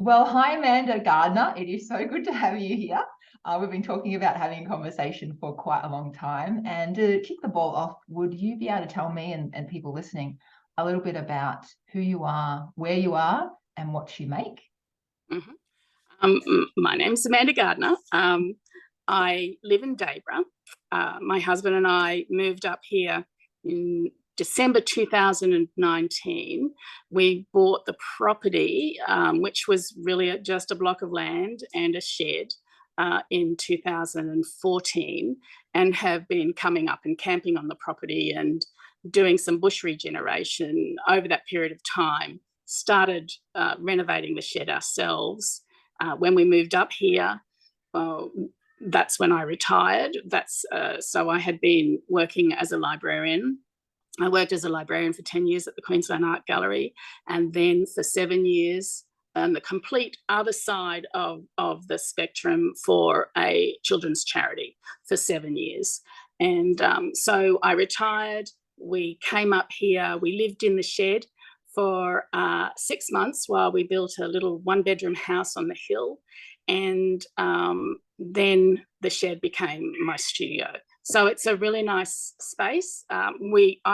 Well, hi, Amanda Gardner. It is so good to have you here. We've been talking about having a conversation for quite a long time. And to kick the ball off, would you be able to tell me and people listening a little bit about who you are, where you are, and what you make? Mhm. My name's Amanda Gardner. I live in Dayboro. My husband and I moved up here in December 2019. We bought the property, which was really just a block of land and a shed, in 2014, and have been coming up and camping on the property and doing some bush regeneration over that period of time. Started renovating the shed ourselves. When we moved up here, uh, that's when I retired. So I had been working as a librarian. I worked as a librarian for 10 years at the Queensland Art Gallery, and then for 7 years on the complete other side of the spectrum for a children's charity for 7 years. And so I retired. We came up here. We lived in the shed for 6 months while we built a little one-bedroom house on the hill. And then the shed became my studio. So it's a really nice space. I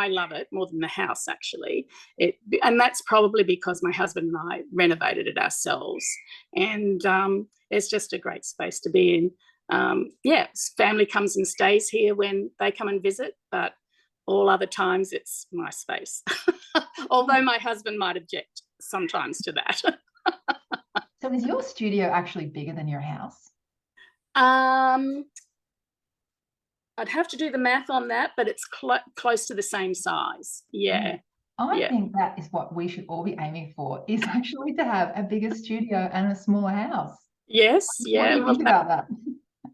love it more than the house, actually. And that's probably because my husband and I renovated it ourselves. And it's just a great space to be in. Family comes and stays here when they come and visit, but all other times it's my space. Although my husband might object sometimes to that. So is your studio actually bigger than your house? I'd have to do the math on that, but it's close to the same size. Yeah. I think that is what we should all be aiming for, is actually to have a bigger studio and a smaller house. Yes. What do you think about that?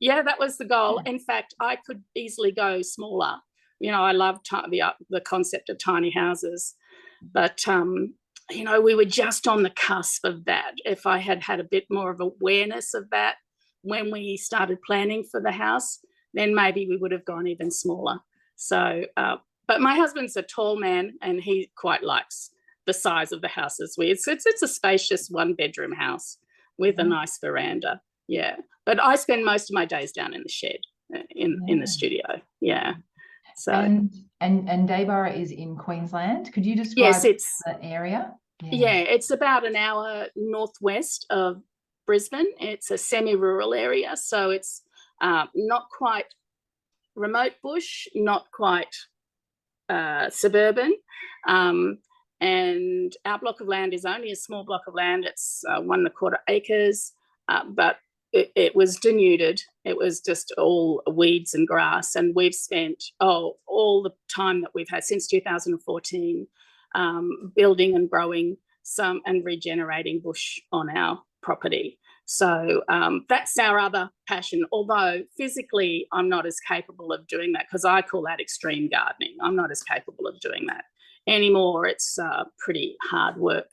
Yeah, that was the goal. In fact, I could easily go smaller. I love the concept of tiny houses, but we were just on the cusp of that. If I had had a bit more of awareness of that when we started planning for the house, then maybe we would have gone even smaller. So, but my husband's a tall man, and he quite likes the size of the house as we. It's a spacious one-bedroom house with a nice veranda. Yeah, but I spend most of my days down in the shed, in the studio. Yeah. So and Dayboro is in Queensland. Could you describe the area? Yeah, it's about an hour northwest of Brisbane. It's a semi-rural area, so it's not quite remote bush, not quite suburban. And our block of land is only a small block of land. It's 1.25 acres, but it was denuded. It was just all weeds and grass. And we've spent all the time that we've had since 2014 building and growing some and regenerating bush on our property. So that's our other passion, although physically I'm not as capable of doing that, because I call that extreme gardening. I'm not as capable of doing that anymore. It's pretty hard work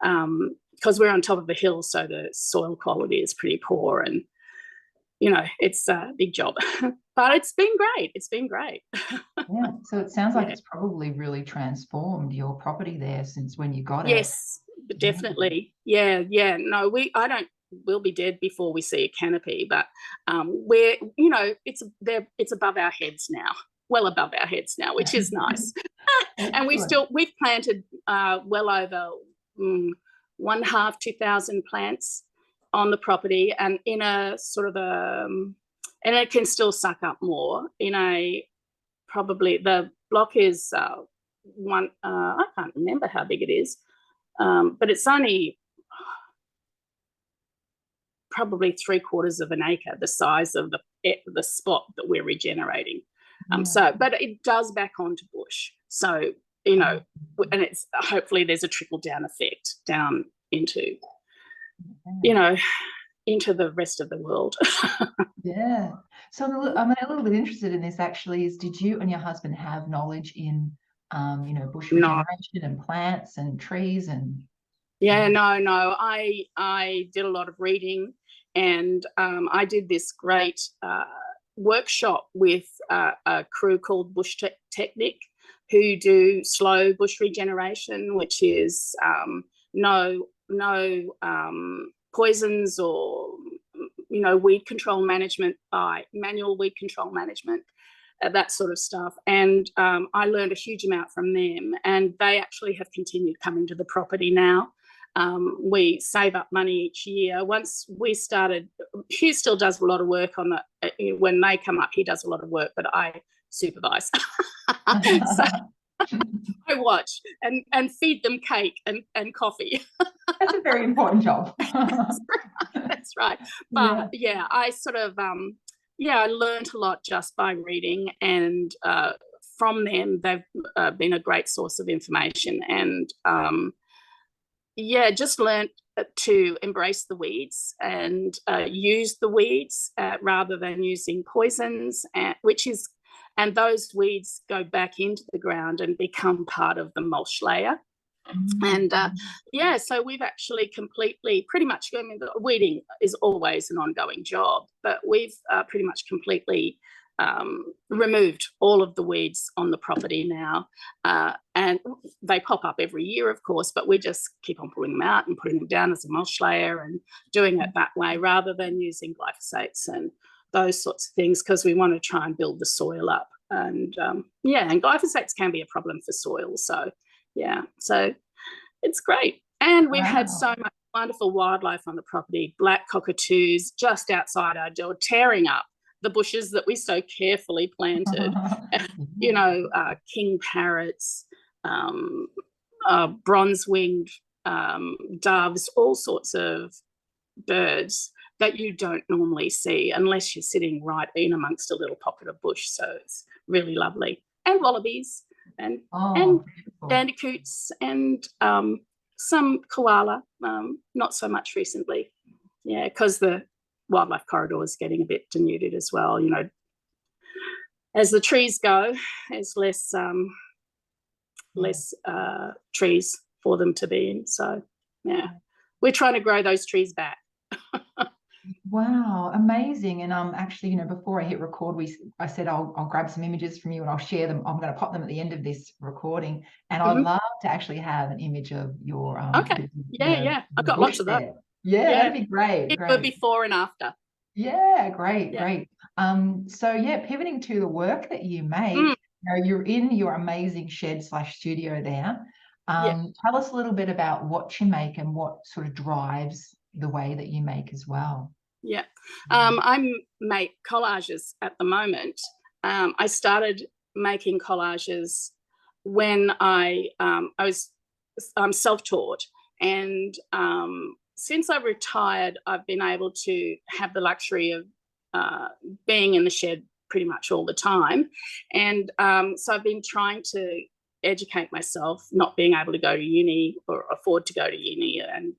because we're on top of a hill, so the soil quality is pretty poor, and it's a big job. But it's been great. It's been great. Yeah, so it sounds like it's probably really transformed your property there since when you got it. Yes, definitely. Yeah. No, we'll be dead before we see a canopy, but it's above our heads now, well above our heads now, which is nice. And we've planted well over 2,000 plants on the property, and in a sort of and it can still suck up more. Probably the block is I can't remember how big it is, but it's only probably 3/4 of an acre, the size of the spot that we're regenerating. But it does back onto bush. So, and it's hopefully there's a trickle down effect down into, into the rest of the world. Yeah. So I'm a little bit interested in this actually. Did you and your husband have knowledge in, bush regeneration and plants and trees and? Yeah, no. I did a lot of reading, and I did this great workshop with a crew called Bush Technique, who do slow bush regeneration, which is no no poisons or, you know, weed control management by manual weed control management, that sort of stuff. And I learned a huge amount from them, and they actually have continued coming to the property now. We save up money each year. Once we started, Hugh still does a lot of work on the, when they come up, he does a lot of work, but I supervise. So I watch and feed them cake and coffee. That's a very important job. That's right. But yeah, I sort of, I learned a lot just by reading, and from them, they've been a great source of information. And just learned to embrace the weeds and use the weeds rather than using poisons, and those weeds go back into the ground and become part of the mulch layer. And so we've actually pretty much, I mean, the weeding is always an ongoing job, but we've pretty much completely removed all of the weeds on the property now. And they pop up every year, of course, but we just keep on pulling them out and putting them down as a mulch layer and doing it that way rather than using glyphosates and those sorts of things, because we want to try and build the soil up. And and glyphosates can be a problem for soil. So it's great. And we've had so much wonderful wildlife on the property. Black cockatoos just outside our door tearing up the bushes that we so carefully planted. You know, king parrots, bronze-winged doves, all sorts of birds that you don't normally see unless you're sitting right in amongst a little pocket of bush. So it's really lovely. And wallabies and bandicoots and some koala, not so much recently. Yeah, because the wildlife corridor is getting a bit denuded as well. You know, as the trees go, there's less trees for them to be in. So yeah, we're trying to grow those trees back. Wow, amazing. And actually, you know, before I hit record, I said I'll grab some images from you and I'll share them. I'm going to pop them at the end of this recording, and I'd love to actually have an image of your okay. I've got lots of that. Yeah, that'd be great. Great. Before and after. Yeah, great. So pivoting to the work that you make, you know, you're in your amazing shed/studio there. Tell us a little bit about what you make and what sort of drives the way that you make as well. I make collages at the moment. I started making collages when I'm self-taught, and since I've retired, I've been able to have the luxury of being in the shed pretty much all the time. And so I've been trying to educate myself, not being able to go to uni or afford to go to uni. And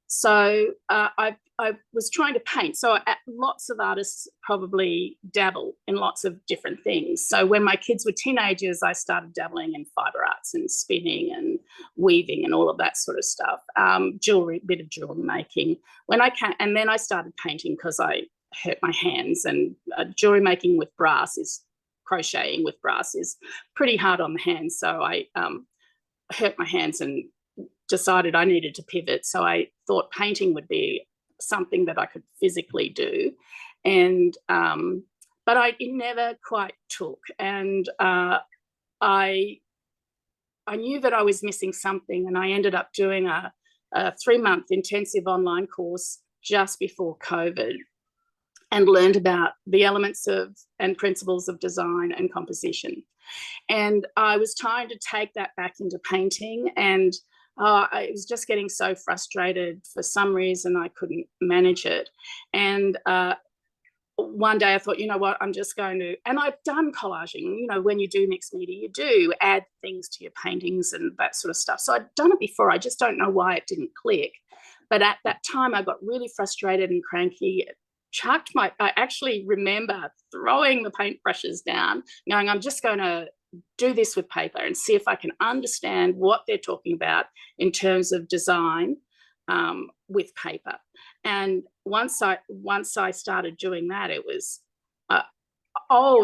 so I was trying to paint. So lots of artists probably dabble in lots of different things. So when my kids were teenagers, I started dabbling in fiber arts and spinning and weaving and all of that sort of stuff. Jewelry, bit of jewelry making. And then I started painting because I hurt my hands, and jewelry making with brass crocheting with brass is pretty hard on the hands. So I hurt my hands and decided I needed to pivot. So I thought painting would be something that I could physically do, and but it never quite took. And I knew that I was missing something, and I ended up doing a 3-month intensive online course just before COVID, and learned about the elements of and principles of design and composition. And I was trying to take that back into painting, and I was just getting so frustrated. For some reason, I couldn't manage it. And one day I thought, you know what, I'm just going to, and I've done collaging, you know, when you do mixed media, you do add things to your paintings and that sort of stuff. So I'd done it before. I just don't know why it didn't click. But at that time, I got really frustrated and cranky. I actually remember throwing the paintbrushes down, going, I'm just going to do this with paper and see if I can understand what they're talking about in terms of design with paper. And once I started doing that, it was,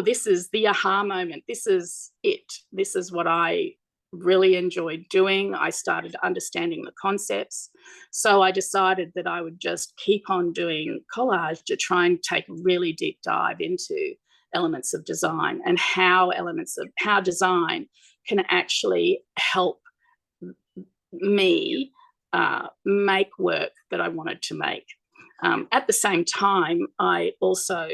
this is the aha moment. This is it. This is what I really enjoyed doing. I started understanding the concepts. So I decided that I would just keep on doing collage to try and take a really deep dive into elements of design and how design can actually help me make work that I wanted to make. At the same time, I also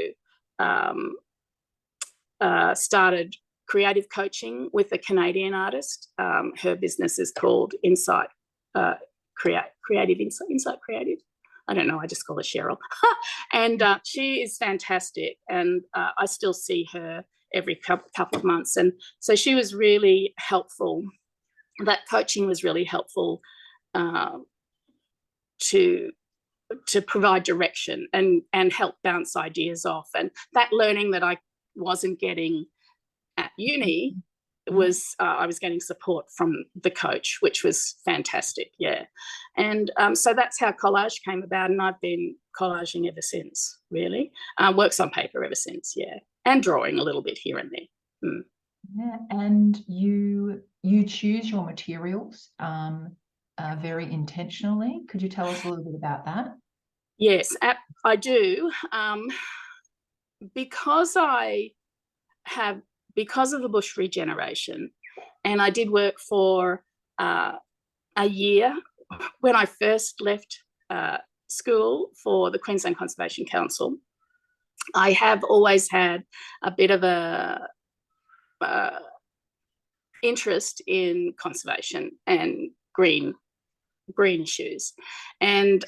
started creative coaching with a Canadian artist. Her business is called Creative Insight Creative. I don't know, I just call her Cheryl. And she is fantastic. And I still see her every couple of months. And so she was really helpful. That coaching was really helpful to provide direction and help bounce ideas off. And that learning that I wasn't getting at uni was I was getting support from the coach, which was fantastic. Yeah. And so that's how collage came about, and I've been collaging ever since, really. Works on paper ever since. Yeah. And drawing a little bit here and there. Yeah. And you choose your materials very intentionally. Could you tell us a little bit about that? Yes, I do. Because of the bush regeneration, and I did work for a year when I first left school for the Queensland Conservation Council. I have always had a bit of a interest in conservation and green issues, and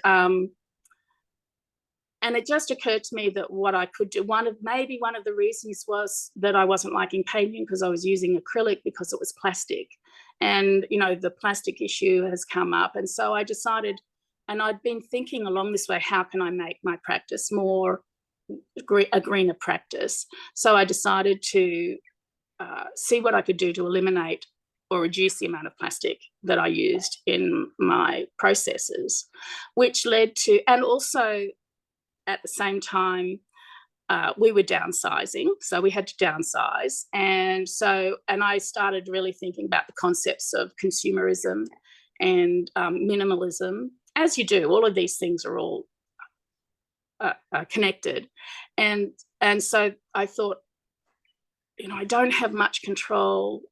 it just occurred to me that what I could do, maybe one of the reasons was that I wasn't liking painting because I was using acrylic because it was plastic. And, you know, the plastic issue has come up. And so I decided, and I'd been thinking along this way, how can I make my practice more a greener practice? So I decided to see what I could do to eliminate or reduce the amount of plastic that I used in my processes, which led to, and also, at the same time, we were downsizing, so we had to downsize. And I started really thinking about the concepts of consumerism and minimalism. As you do, all of these things are all connected. And so I thought, you know, I don't have much control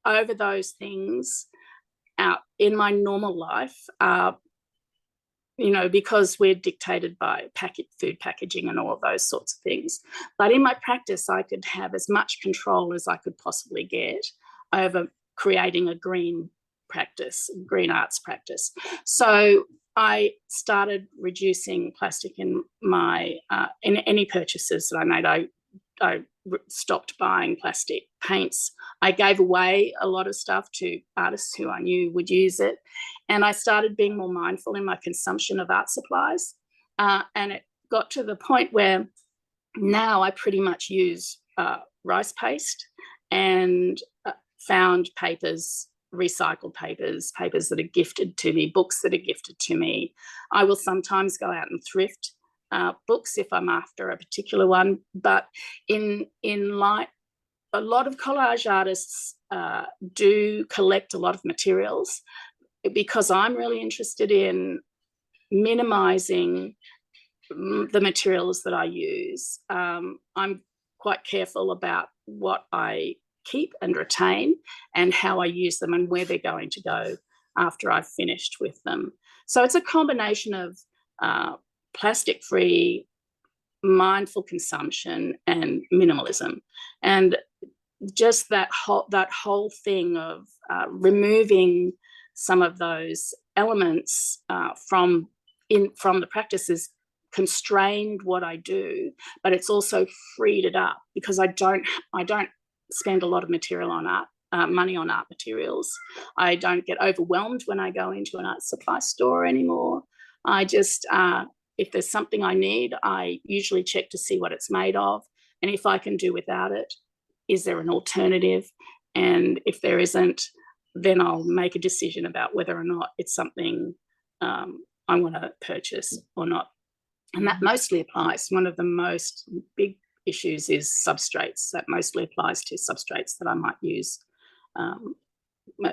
over those things out in my normal life, you know, because we're dictated by food packaging and all of those sorts of things. But in my practice, I could have as much control as I could possibly get over creating a green practice, green arts practice. So I started reducing plastic in my in any purchases that I made. I stopped buying plastic paints. I gave away a lot of stuff to artists who I knew would use it. And I started being more mindful in my consumption of art supplies. And it got to the point where now I pretty much use rice paste and found papers, recycled papers that are gifted to me, books that are gifted to me. I will sometimes go out and thrift books if I'm after a particular one. But in light, a lot of collage artists do collect a lot of materials, because I'm really interested in minimizing the materials that I use. I'm quite careful about what I keep and retain and how I use them and where they're going to go after I've finished with them. So it's a combination of plastic-free, mindful consumption and minimalism. And just that whole thing of removing some of those elements from the practices constrained what I do, but it's also freed it up, because I don't spend a lot of material on art, money on art materials. I don't get overwhelmed when I go into an art supply store anymore. I just, if there's something I need, I usually check to see what it's made of, and if I can do without it, is there an alternative? And if there isn't, then I'll make a decision about whether or not it's something I want to purchase or not. And that mostly applies. One of the most big issues is substrates. That mostly applies to substrates that I might use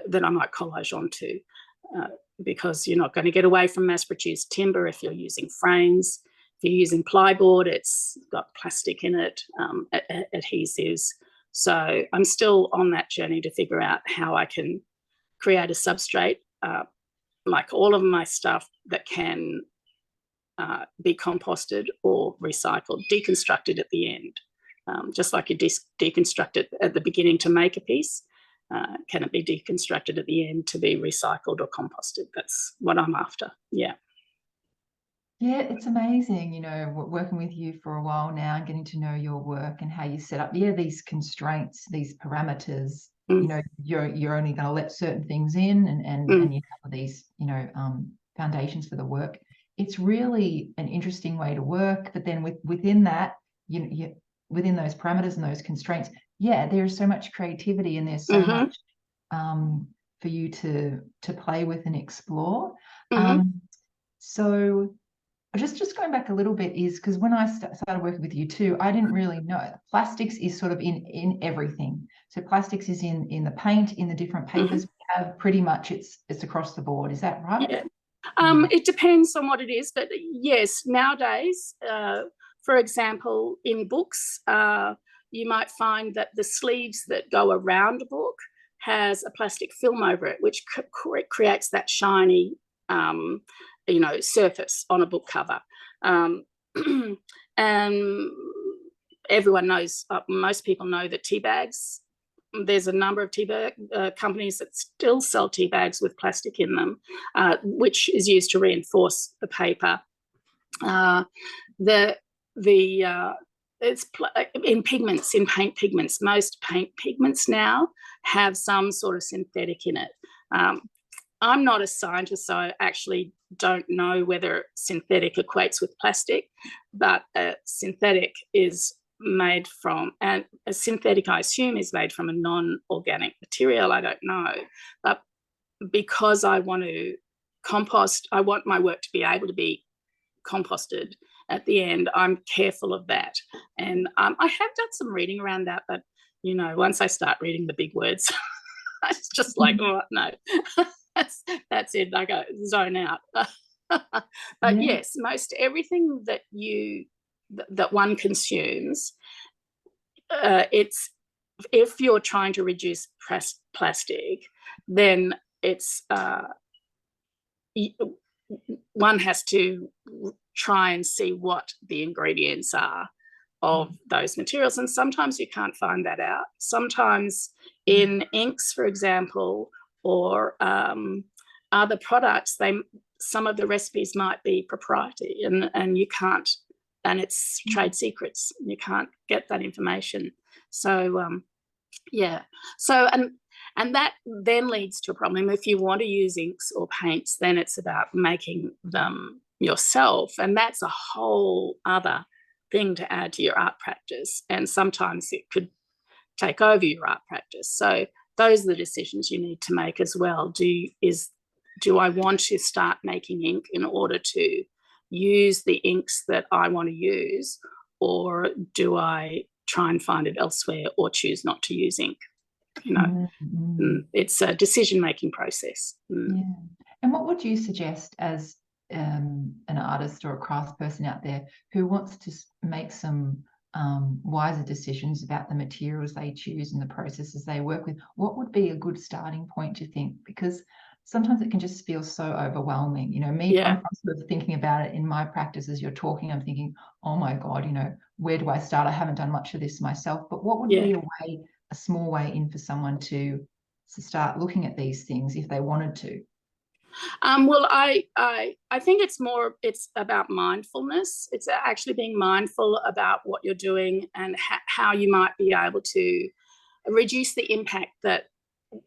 that I might collage onto, because you're not going to get away from mass-produced timber if you're using frames. If you're using plyboard, it's got plastic in it, adhesives. So I'm still on that journey to figure out how I can create a substrate, like all of my stuff, that can be composted or recycled, deconstructed at the end. Just like you deconstruct it at the beginning to make a piece, can it be deconstructed at the end to be recycled or composted? That's what I'm after. Yeah. Yeah, it's amazing, you know, working with you for a while now and getting to know your work and how you set up, these constraints, these parameters. You know, you're only going to let certain things in, and you have these, foundations for the work. It's really an interesting way to work. But then within that, within those parameters and those constraints, there's so much creativity, and there's so much for you to play with and explore. So just going back a little bit, is because when I started working with you too, I didn't really know plastics is sort of in everything. So plastics is in the paint, in the different papers we have. Pretty much it's across the board. Is that right? Yeah. It depends on what it is, but yes, nowadays, for example, in books, you might find that the sleeves that go around a book has a plastic film over it, which creates that shiny surface on a book cover. And everyone knows, most people know that tea bags, there's a number of tea bag companies that still sell tea bags with plastic in them, which is used to reinforce the paper. It's in pigments, in paint pigments. Most paint pigments now have some sort of synthetic in it. I'm not a scientist, so I actually don't know whether synthetic equates with plastic, but synthetic is made from, and a synthetic, I assume, is made from a non-organic material. I don't know. But because I want to compost, I want my work to be able to be composted at the end, I'm careful of that. And I have done some reading around that, but, once I start reading the big words, it's just like, oh, no. That's it. I go zone out. But yes, most everything that one consumes, it's, if you're trying to reduce plastic, then it's one has to try and see what the ingredients are of those materials, and sometimes you can't find that out. Sometimes in inks, for example, or other products, some of the recipes might be proprietary, and you can't, and it's trade secrets. You can't get that information. So so and that then leads to a problem. If you want to use inks or paints, then it's about making them yourself, and that's a whole other thing to add to your art practice, and sometimes it could take over your art practice. So those are the decisions you need to make as well. Do I want to start making ink in order to use the inks that I want to use, or do I try and find it elsewhere, or choose not to use ink? It's a decision-making process. Yeah. And what would you suggest as an artist or a craftsperson out there who wants to make some wiser decisions about the materials they choose and the processes they work with? What would be a good starting point, do you think? Because sometimes it can just feel so overwhelming. I'm sort of thinking about it in my practice as you're talking. I'm thinking, oh my God, where do I start? I haven't done much of this myself. But what would be a small way in for someone to start looking at these things if they wanted to? Well, I think it's about mindfulness. It's actually being mindful about what you're doing and how you might be able to reduce the impact that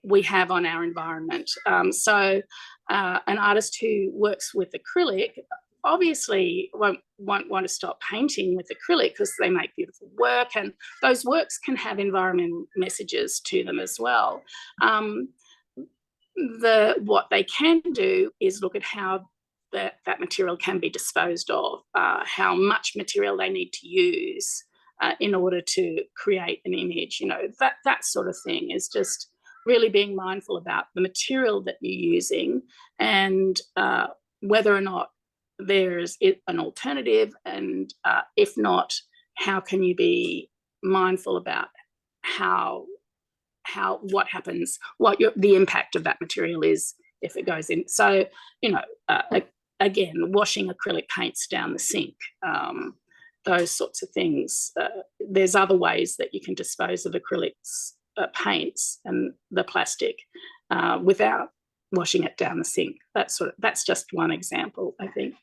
we have on our environment. So an artist who works with acrylic obviously won't want to stop painting with acrylic because they make beautiful work, and those works can have environmental messages to them as well. What they can do is look at how that material can be disposed of, how much material they need to use in order to create an image. That sort of thing is just really being mindful about the material that you're using, and whether or not there's an alternative, and if not, how can you be mindful about what happens, the impact of that material is if it goes in. So, again, washing acrylic paints down the sink, those sorts of things. There's other ways that you can dispose of acrylics paints and the plastic without washing it down the sink. That's just one example, I think.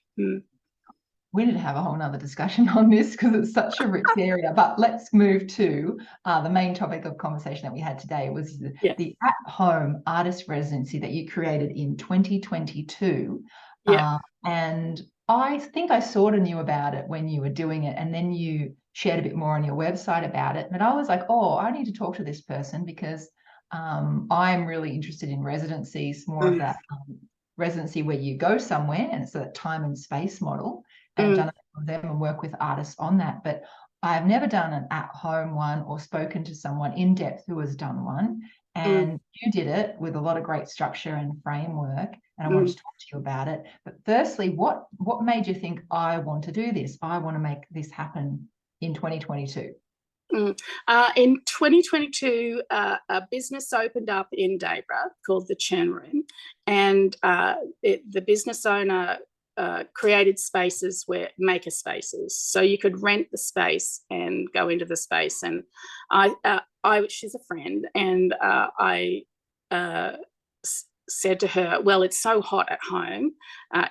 We need to have a whole nother discussion on this because it's such a rich area. But let's move to the main topic of conversation that we had today was the at-home artist residency that you created in 2022. And I think I sort of knew about it when you were doing it, and then you shared a bit more on your website about it. But I was like, oh, I need to talk to this person because I'm really interested in residencies, more of that residency where you go somewhere, and it's a time and space model. And I've done it with them and work with artists on that. But I've never done an at-home one or spoken to someone in depth who has done one. And you did it with a lot of great structure and framework. And I wanted to talk to you about it. But firstly, what made you think, I want to do this? I want to make this happen in 2022. In 2022, a business opened up in Dayboro called the Churn Room, and the business owner created spaces maker spaces, so you could rent the space and go into the space. And she's a friend, and I said to her, well, it's so hot at home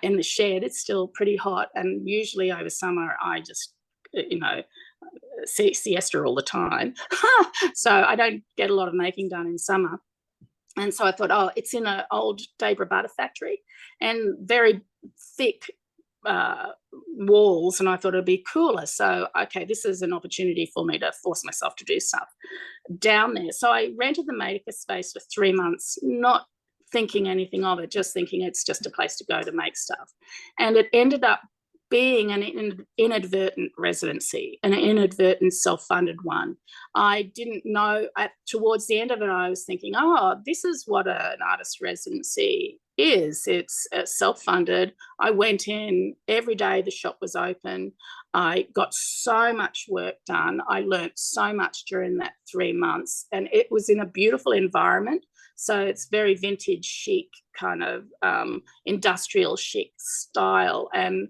in the shed, it's still pretty hot, and usually over summer I just siesta all the time. So I don't get a lot of making done in summer. And so I thought, oh, it's in an old Dayboro butter factory and very thick walls, and I thought it'd be cooler. So, okay, this is an opportunity for me to force myself to do stuff down there. So I rented the maker space for 3 months, not thinking anything of it, just thinking it's just a place to go to make stuff. And it ended up being an inadvertent residency, an inadvertent self-funded one. I didn't know, towards the end of it, I was thinking, oh, this is what an artist residency is. It's self-funded. I went in every day the shop was open. I got so much work done. I learnt so much during that 3 months, and it was in a beautiful environment. So it's very vintage chic, kind of industrial chic style. And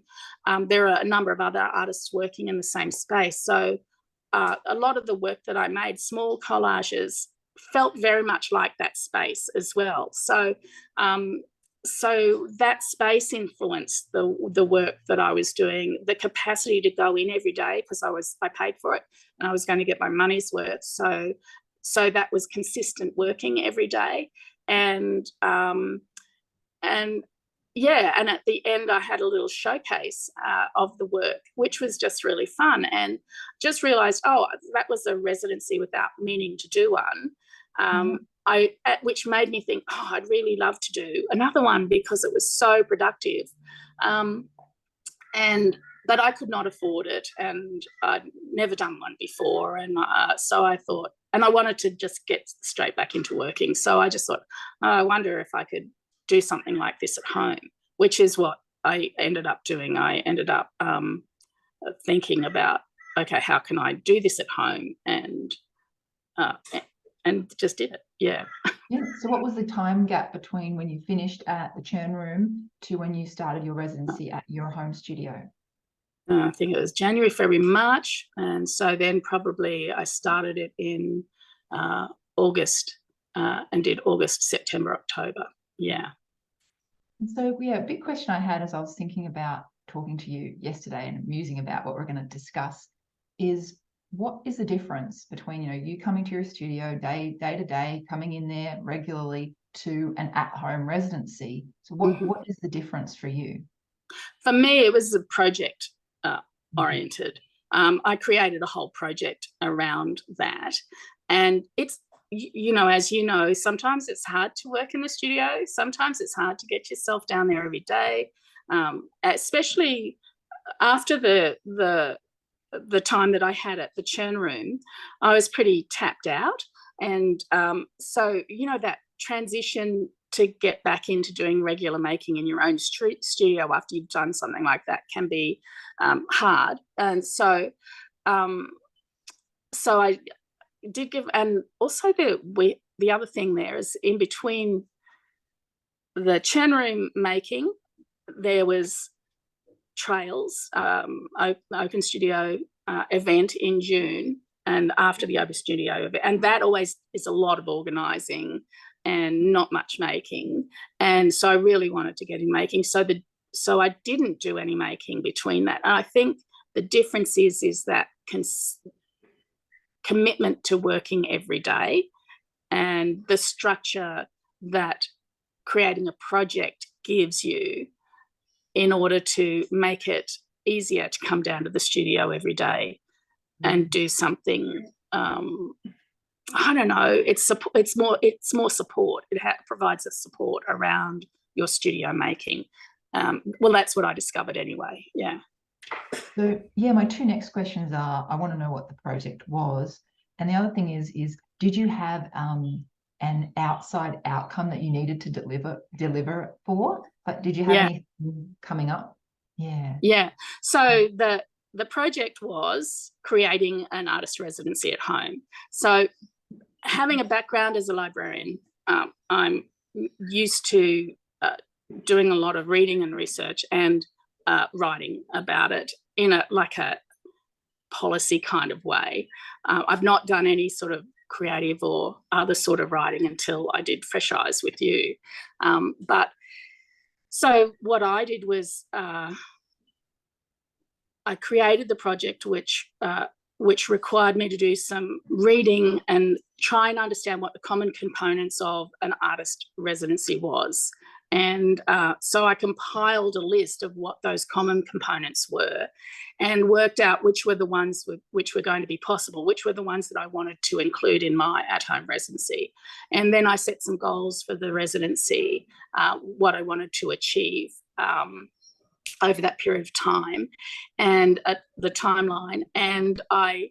there are a number of other artists working in the same space. So a lot of the work that I made, small collages, felt very much like that space as well. So so that space influenced the work that I was doing, the capacity to go in every day, because I paid for it and I was going to get my money's worth. So that was consistent working every day. And at the end I had a little showcase of the work, which was just really fun, and just realized, oh, that was a residency without meaning to do one. Which made me think, oh, I'd really love to do another one because it was so productive. But I could not afford it, and I'd never done one before. And so I thought, and I wanted to just get straight back into working. So I just thought, oh, I wonder if I could do something like this at home, which is what I ended up doing. I ended up thinking about, okay, how can I do this at home? And just did it. Yeah. So what was the time gap between when you finished at the Churn Room to when you started your residency at your home studio? I think it was January, February, March. And so then probably I started it in August and did August, September, October. Yeah. And so, a big question I had as I was thinking about talking to you yesterday and musing about what we're going to discuss is, what is the difference between, you coming to your studio day to day, coming in there regularly, to an at-home residency? So what is the difference for you? For me, it was a project oriented. I created a whole project around that. And it's, as you know, sometimes it's hard to work in the studio. Sometimes it's hard to get yourself down there every day, especially after the time that I had at the Churn Room. I was pretty tapped out. And so, you know, that transition to get back into doing regular making in your own studio after you've done something like that can be hard. And so I did give, and also the other thing there is, in between the churn room making, there was Trails, open studio event in June, and after the open studio event, and that always is a lot of organising and not much making, and so I really wanted to get in making. So I didn't do any making between that. And I think the difference is that commitment to working every day, and the structure that creating a project gives you in order to make it easier to come down to the studio every day and do something. I don't know, it's more support. It provides a support around your studio making. Well, that's what I discovered anyway. Yeah. So yeah, my two next questions are, I want to know what the project was, and the other thing is did you have an outside outcome that you needed to deliver for? Like, did you have anything coming up? Yeah. So the project was creating an artist residency at home. So having a background as a librarian, I'm used to doing a lot of reading and research and writing about it in a policy kind of way. I've not done any sort of creative or other sort of writing until I did Fresh Eyes with you. But so what I did was I created the project, which required me to do some reading and try and understand what the common components of an artist residency was. And so I compiled a list of what those common components were and worked out which were the ones which were going to be possible, which were the ones that I wanted to include in my at-home residency. And then I set some goals for the residency, what I wanted to achieve over that period of time and the timeline. And I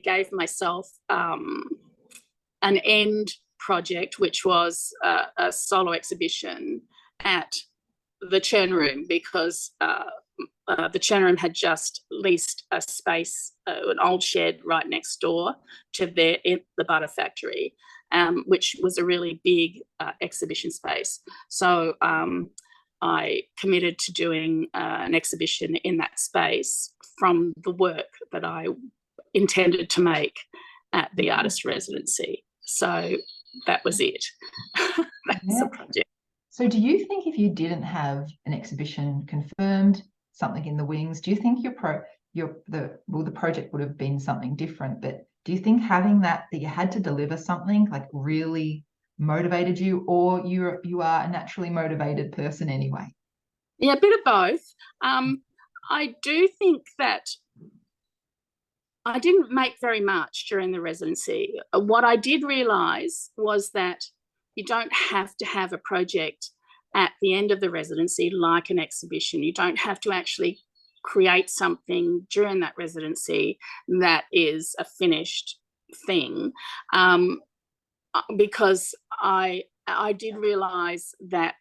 gave myself an end project, which was a solo exhibition at the Churn Room, because the Churn Room had just leased a space, an old shed right next door to the Butter Factory, which was a really big exhibition space. So I committed to doing an exhibition in that space from the work that I intended to make at the artist residency. So that was it. That's the project. So do you think if you didn't have an exhibition confirmed, something in the wings, do you think the project would have been something different? But do you think having that you had to deliver something, like, really motivated you, or you are a naturally motivated person anyway? Yeah, a bit of both. I do think that I didn't make very much during the residency. What I did realise was that you don't have to have a project at the end of the residency like an exhibition. You don't have to actually create something during that residency that is a finished thing, because I did realise that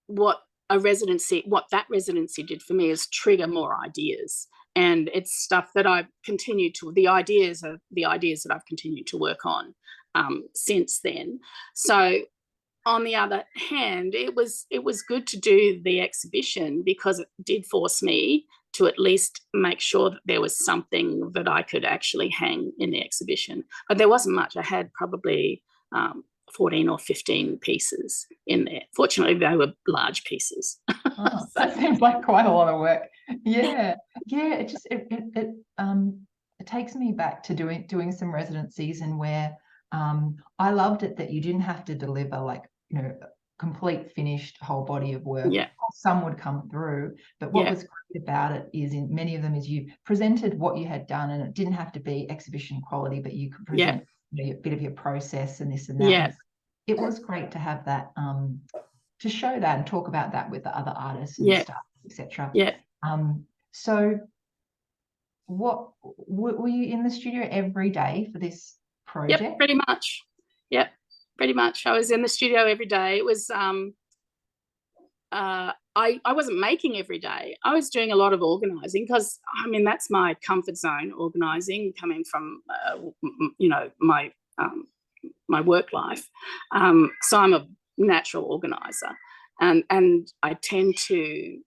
what that residency did for me is trigger more ideas. And it's stuff that I've continued to, the ideas that I've continued to work on since then. So on the other hand, it was good to do the exhibition because it did force me to at least make sure that there was something that I could actually hang in the exhibition. But there wasn't much. I had probably 14 or 15 pieces in there. Fortunately, they were large pieces. Oh, that seems like quite a lot of work. Yeah. It takes me back to doing some residencies, and where I loved it that you didn't have to deliver, like, complete finished whole body of work. Yeah. Some would come through, but what was great about it is, in many of them, is you presented what you had done, and it didn't have to be exhibition quality, but you could present a bit of your process and this and that. Yeah. And it was great to have that, to show that and talk about that with the other artists and stuff, etc. Yeah. So were you in the studio every day for this project? Yep, pretty much. Yep, pretty much. I was in the studio every day. It was I wasn't making every day. I was doing a lot of organizing because, I mean, that's my comfort zone, organizing, coming from, you know, my work life. So I'm a natural organizer, and I tend to,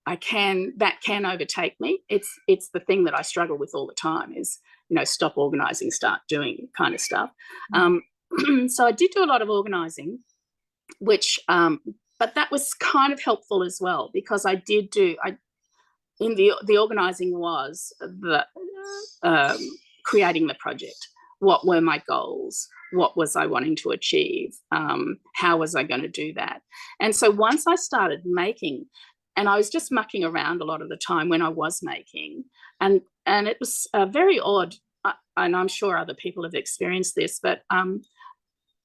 that can overtake me. It's the thing that I struggle with all the time is, you know, stop organizing, start doing kind of stuff. So I did do a lot of organizing, which, but that was kind of helpful as well, because I did do, in the organising was the creating the project. What were my goals? What was I wanting to achieve? How was I going to do that? And so once I started making, and I was just mucking around a lot of the time when I was making, and it was very odd, and I'm sure other people have experienced this, but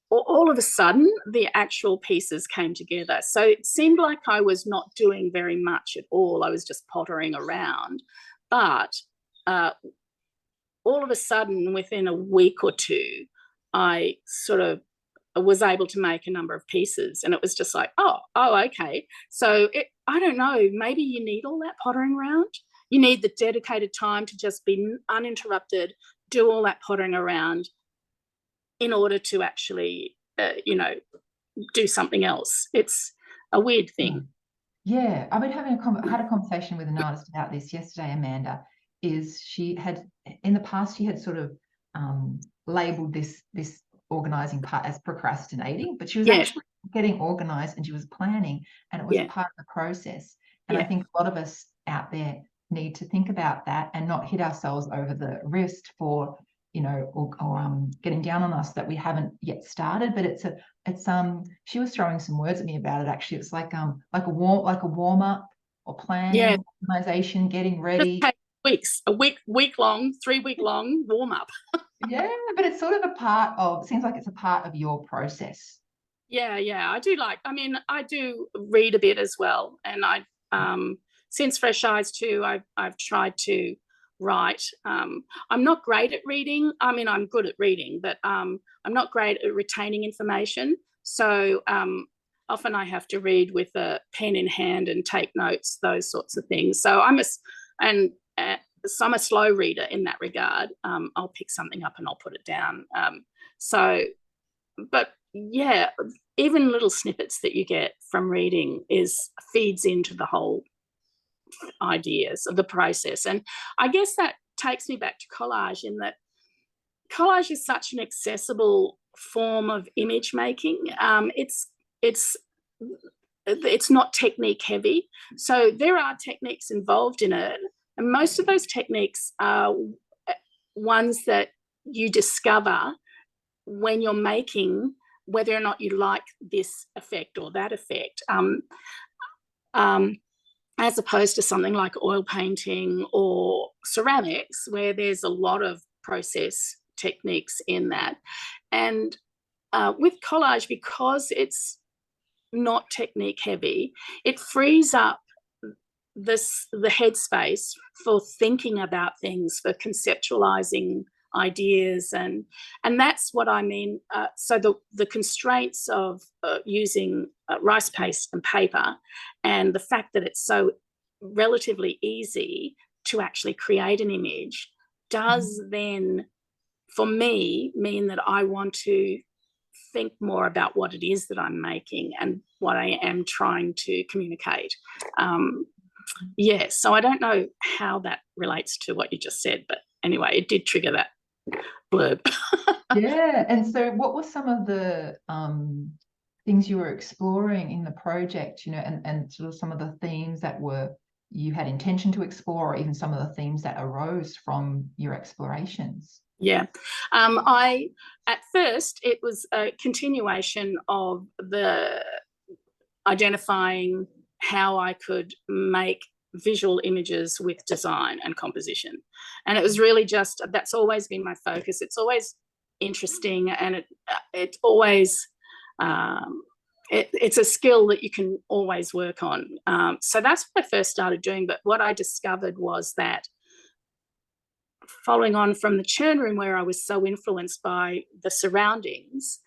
all of a sudden the actual pieces came together. So it seemed like I was not doing very much at all. I was just pottering around. But all of a sudden, within a week or two, I sort of was able to make a number of pieces, and it was just like, oh, okay. So I don't know, maybe you need all that pottering around. You need the dedicated time to just be uninterrupted, do all that pottering around, in order to actually, you know, do something else. It's a weird thing. Yeah, I've been had a conversation with an artist about this yesterday, Amanda. Is she had, in the past, she had sort of labelled this organising part as procrastinating, but she was actually getting organised, and she was planning, and it was part of the process. And I think a lot of us out there need to think about that and not hit ourselves over the wrist for, you know, or getting down on us that we haven't yet started. But it's she was throwing some words at me about it, actually. It's like a warm up or planning, organization, getting ready. Just take weeks, week long, 3-week long warm up. Yeah, but it's sort of seems like it's a part of your process. Yeah, I do I do read a bit as well. And since Fresh Eyes too, I've tried to write. I'm not great at reading. I mean, I'm good at reading, but I'm not great at retaining information. So often I have to read with a pen in hand and take notes, those sorts of things. So I'm a slow reader in that regard. I'll pick something up and I'll put it down. But yeah, even little snippets that you get from reading feeds into the whole ideas of the process. And I guess that takes me back to collage, in that collage is such an accessible form of image making. It's not technique heavy, so there are techniques involved in it, and most of those techniques are ones that you discover when you're making, whether or not you like this effect or that effect. As opposed to something like oil painting or ceramics, where there's a lot of process techniques in that. And with collage, because it's not technique heavy, it frees up the headspace for thinking about things, for conceptualizing ideas, and that's what I mean. So the constraints of using rice paste and paper, and the fact that it's so relatively easy to actually create an image, does then, for me, mean that I want to think more about what it is that I'm making and what I am trying to communicate. So I don't know how that relates to what you just said, but anyway, it did trigger that blurb. Yeah. And so what were some of the things you were exploring in the project, you know, and sort of some of the themes that you had intention to explore, or even some of the themes that arose from your explorations? Yeah. At first, it was a continuation of the identifying how I could make visual images with design and composition. And it was really just, that's always been my focus. It's always interesting, and it's always, it's a skill that you can always work on. So that's what I first started doing. But what I discovered was that following on from the churn room, where I was so influenced by the surroundings.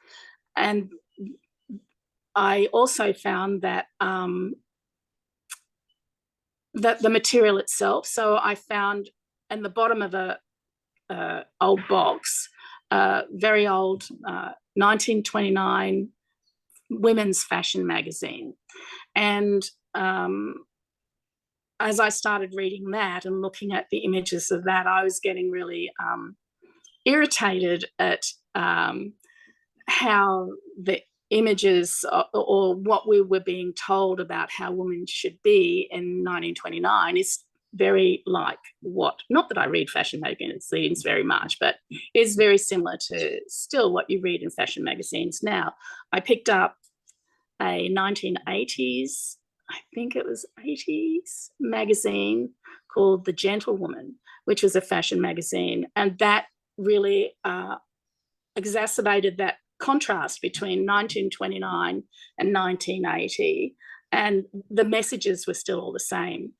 And I also found that that the material itself, so I found in the bottom of a old box, very old 1929 women's fashion magazine. And as I started reading that and looking at the images of that, I was getting really irritated at how the images or what we were being told about how women should be in 1929 is very like what, not that I read fashion magazines very much, but is very similar to still what you read in fashion magazines now. I picked up a 1980s, I think it was 80s magazine called The Gentlewoman, which was a fashion magazine. And that really exacerbated that contrast between 1929 and 1980. And the messages were still all the same,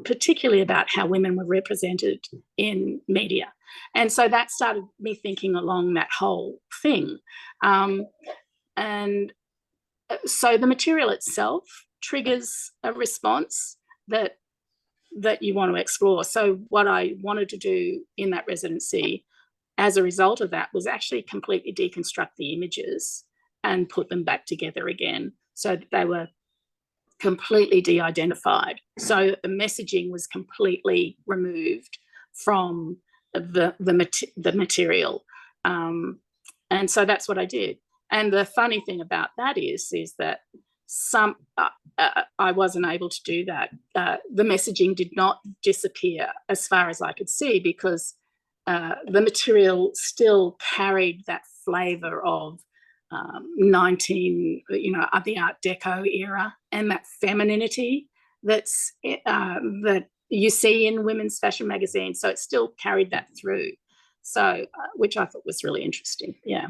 particularly about how women were represented in media. And so that started me thinking along that whole thing. And so the material itself triggers a response that you want to explore. So what I wanted to do in that residency as a result of that was actually completely deconstruct the images and put them back together again so that they were completely de-identified. So the messaging was completely removed from the material. And so that's what I did. And the funny thing about that is that I wasn't able to do that. The messaging did not disappear as far as I could see, because the material still carried that flavour of the Art Deco era, and that femininity that's that you see in women's fashion magazines. So it still carried that through. So which I thought was really interesting. Yeah.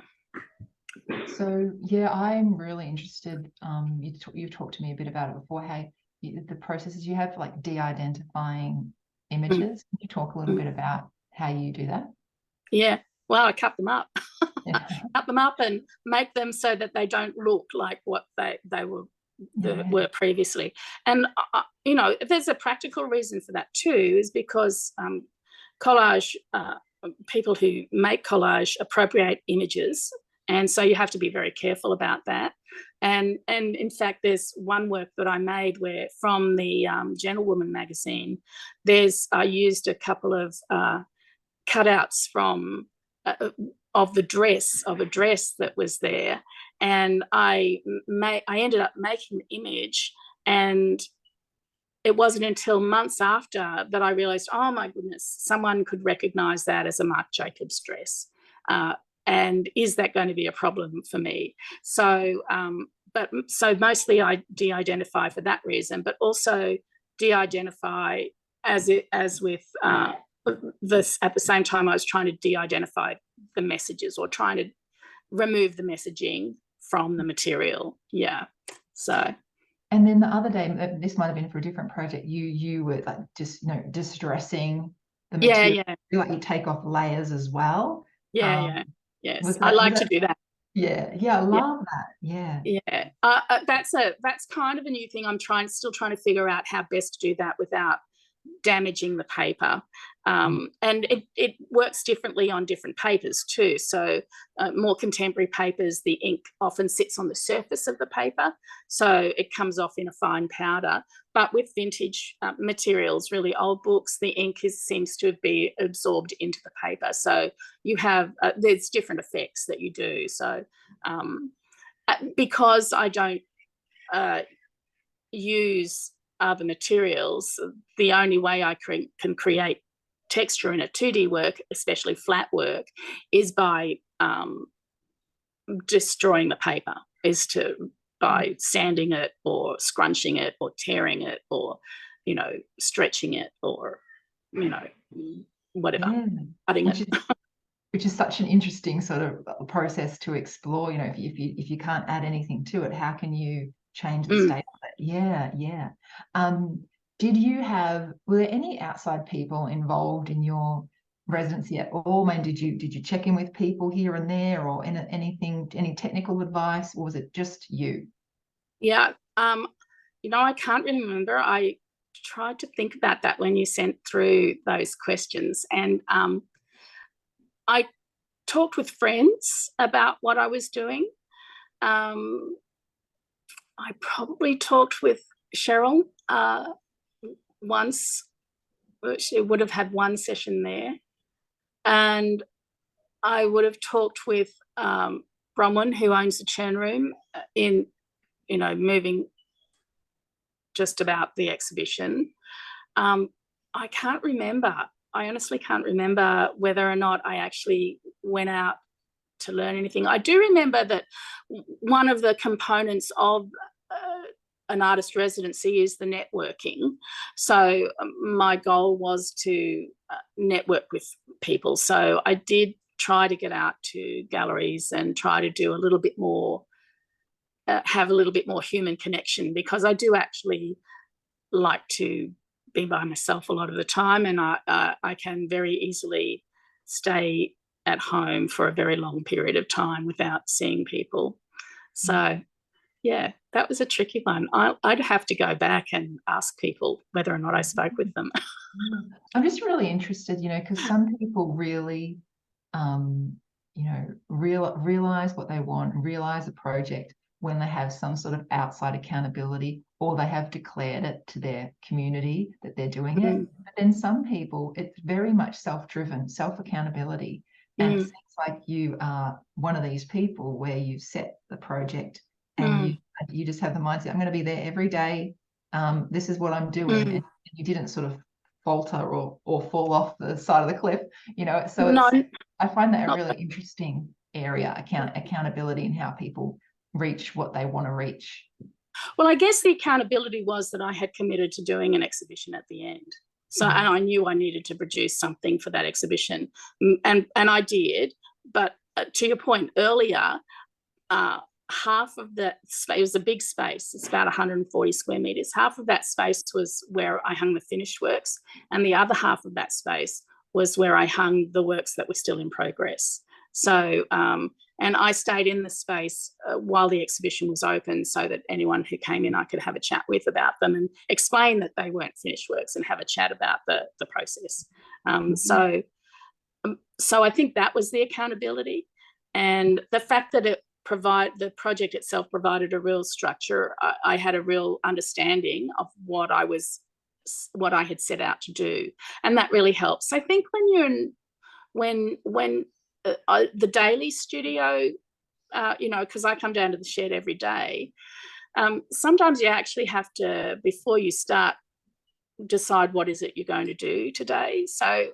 So yeah, I'm really interested. You've talked to me a bit about it before. How the processes you have for like de-identifying images. Can you talk a little bit about how you do that? Yeah. Well, I cut them up. Yeah. Cut them up and make them so that they don't look like what they were previously. And there's a practical reason for that too, is because collage, people who make collage appropriate images, and so you have to be very careful about that. And in fact, there's one work that I made where from the Gentlewoman magazine, I used a couple of cutouts from of a dress that was there, and I ended up making the image. And it wasn't until months after that I realized, oh my goodness, someone could recognize that as a Marc Jacobs dress. And is that going to be a problem for me? So, so mostly I de-identify for that reason, but also de-identify as with this. At the same time, I was trying to de-identify the messages, or trying to remove the messaging from the material. Yeah. So. And then the other day, this might have been for a different project, you were like just distressing the material. Yeah. Like you take off layers as well. Yeah. Yes, I like to do that. Yeah, I love that. Yeah. Yeah. That's kind of a new thing. I'm still trying to figure out how best to do that without damaging the paper. And it works differently on different papers too. So more contemporary papers, the ink often sits on the surface of the paper, so it comes off in a fine powder. But with vintage materials, really old books, the ink seems to be absorbed into the paper. So you have there's different effects that you do. So because I don't use other materials, the only way I can create texture in a 2D work, especially flat work, is by destroying the paper, by sanding it or scrunching it or tearing it or stretching it or whatever, cutting it. Which is such an interesting sort of process to explore. If you can't add anything to it, how can you change the state of it? Yeah. were there any outside people involved in your residency at all? I mean, did you check in with people here and there, or any technical advice, or was it just you? Yeah. I can't remember. I tried to think about that when you sent through those questions, and I talked with friends about what I was doing. I probably talked with Cheryl once. She would have had one session there, and I would have talked with Bronwyn, who owns the churn room, in moving just about the exhibition. I can't remember. I honestly can't remember whether or not I actually went out to learn anything. I do remember that one of the components of an artist residency is the networking. So my goal was to network with people. So I did try to get out to galleries and try to do a little bit more, have a little bit more human connection, because I do actually like to be by myself a lot of the time, and I can very easily stay at home for a very long period of time without seeing people. So yeah, that was a tricky one. I'd have to go back and ask people whether or not I spoke with them. I'm just really interested, because some people really, realize what they want, realize a project when they have some sort of outside accountability, or they have declared it to their community that they're doing it. But then some people, it's very much self-driven, self-accountability. And it seems like you are one of these people where you set the project and you just have the mindset, I'm going to be there every day. This is what I'm doing. And you didn't sort of falter or fall off the side of the cliff, so I find that a really interesting area, accountability, and how people reach what they want to reach. Well, I guess the accountability was that I had committed to doing an exhibition at the end. So, and I knew I needed to produce something for that exhibition, and I did. But to your point earlier, half of that space, it was a big space, it's about 140 square meters. Half of that space was where I hung the finished works, and the other half of that space was where I hung the works that were still in progress. So, and I stayed in the space while the exhibition was open, so that anyone who came in I could have a chat with about them and explain that they weren't finished works and have a chat about the process. So I think that was the accountability, and the fact that the project itself provided a real structure. I had a real understanding of what I had set out to do, and that really helps. I think when you're in, when the daily studio, because I come down to the shed every day, sometimes you actually have to, before you start, decide what is it you're going to do today. So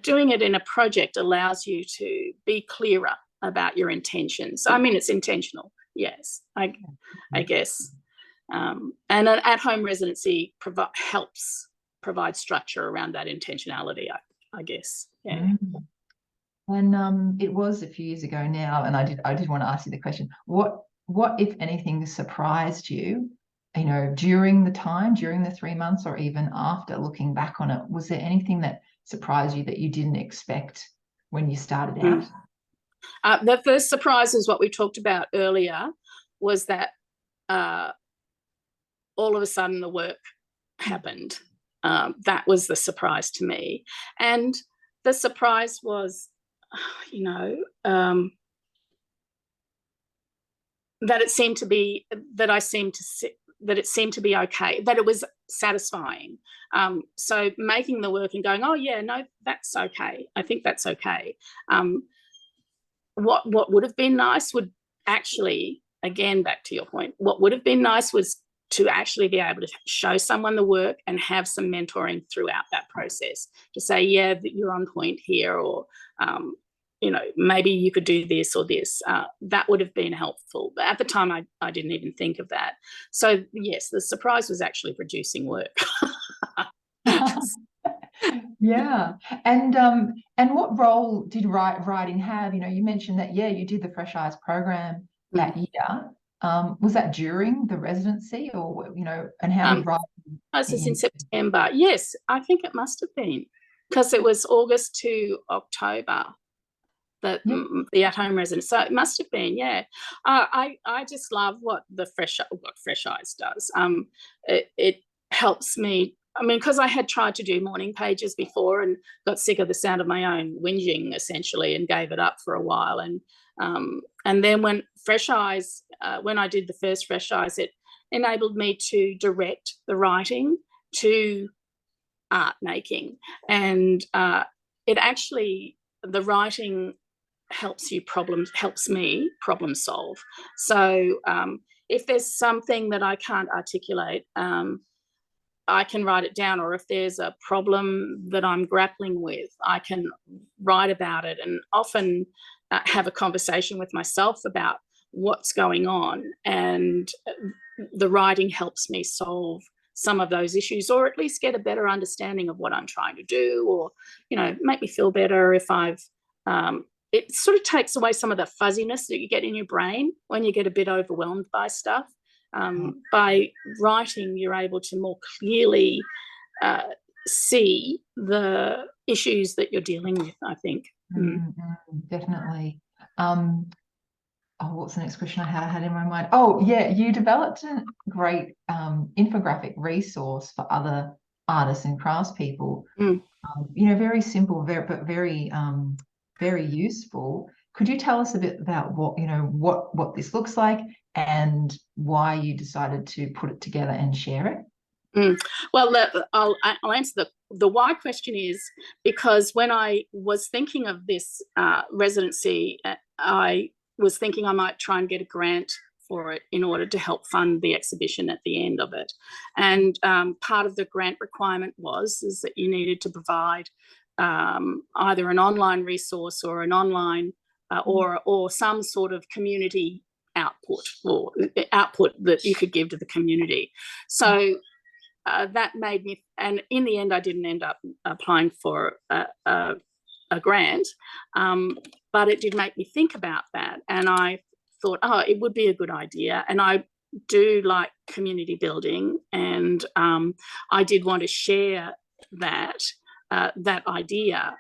doing it in a project allows you to be clearer about your intentions. I mean, it's intentional, yes, I guess. And an at-home residency helps provide structure around that intentionality, I guess. Yeah. And it was a few years ago now, and I did want to ask you the question: what if anything surprised you, during the 3 months, or even after, looking back on it? Was there anything that surprised you that you didn't expect when you started out? The first surprise is what we talked about earlier, was that all of a sudden the work happened. That was the surprise to me. And the surprise was, that it seemed to be, that it seemed to be okay, that it was satisfying. So making the work and going, oh yeah, no, that's okay. I think that's okay. What would have been nice would actually, again, back to your point, what would have been nice was to actually be able to show someone the work and have some mentoring throughout that process, to say, yeah, that you're on point here, or maybe you could do this or this. That would have been helpful. But at the time, I didn't even think of that. So yes, the surprise was actually producing work. Yeah. And what role did writing have? You mentioned that, you did the Fresh Eyes program that year. Was that during the residency, or, and how did writing was this in September? Yes, I think it must have been, because it was August to October that the at-home residence. So it must have been, yeah. I just love what Fresh Eyes does. It helps me. I mean, because I had tried to do morning pages before and got sick of the sound of my own whinging, essentially, and gave it up for a while. And then when Fresh Eyes, when I did the first Fresh Eyes, it enabled me to direct the writing to art making, and it actually, the writing helps me problem solve. So if there's something that I can't articulate, I can write it down, or if there's a problem that I'm grappling with, I can write about it, and often have a conversation with myself about what's going on, and the writing helps me solve some of those issues, or at least get a better understanding of what I'm trying to do, or, you know, make me feel better if I've it sort of takes away some of the fuzziness that you get in your brain when you get a bit overwhelmed by stuff. By writing, you're able to more clearly see the issues that you're dealing with, I think. Definitely. What's the next question I had in my mind? Oh, yeah, you developed a great infographic resource for other artists and craftspeople. You know, very simple, but very useful. Could you tell us a bit about what this looks like and why you decided to put it together and share it? Well, I'll answer the why question is because when I was thinking of this residency, I was thinking I might try and get a grant for it in order to help fund the exhibition at the end of it. And part of the grant requirement is that you needed to provide either an online resource or an online or some sort of community output that you could give to the community. So that made me, and in the end I didn't end up applying for a grant, but it did make me think about that, and I thought, it would be a good idea, and I do like community building, and I did want to share that idea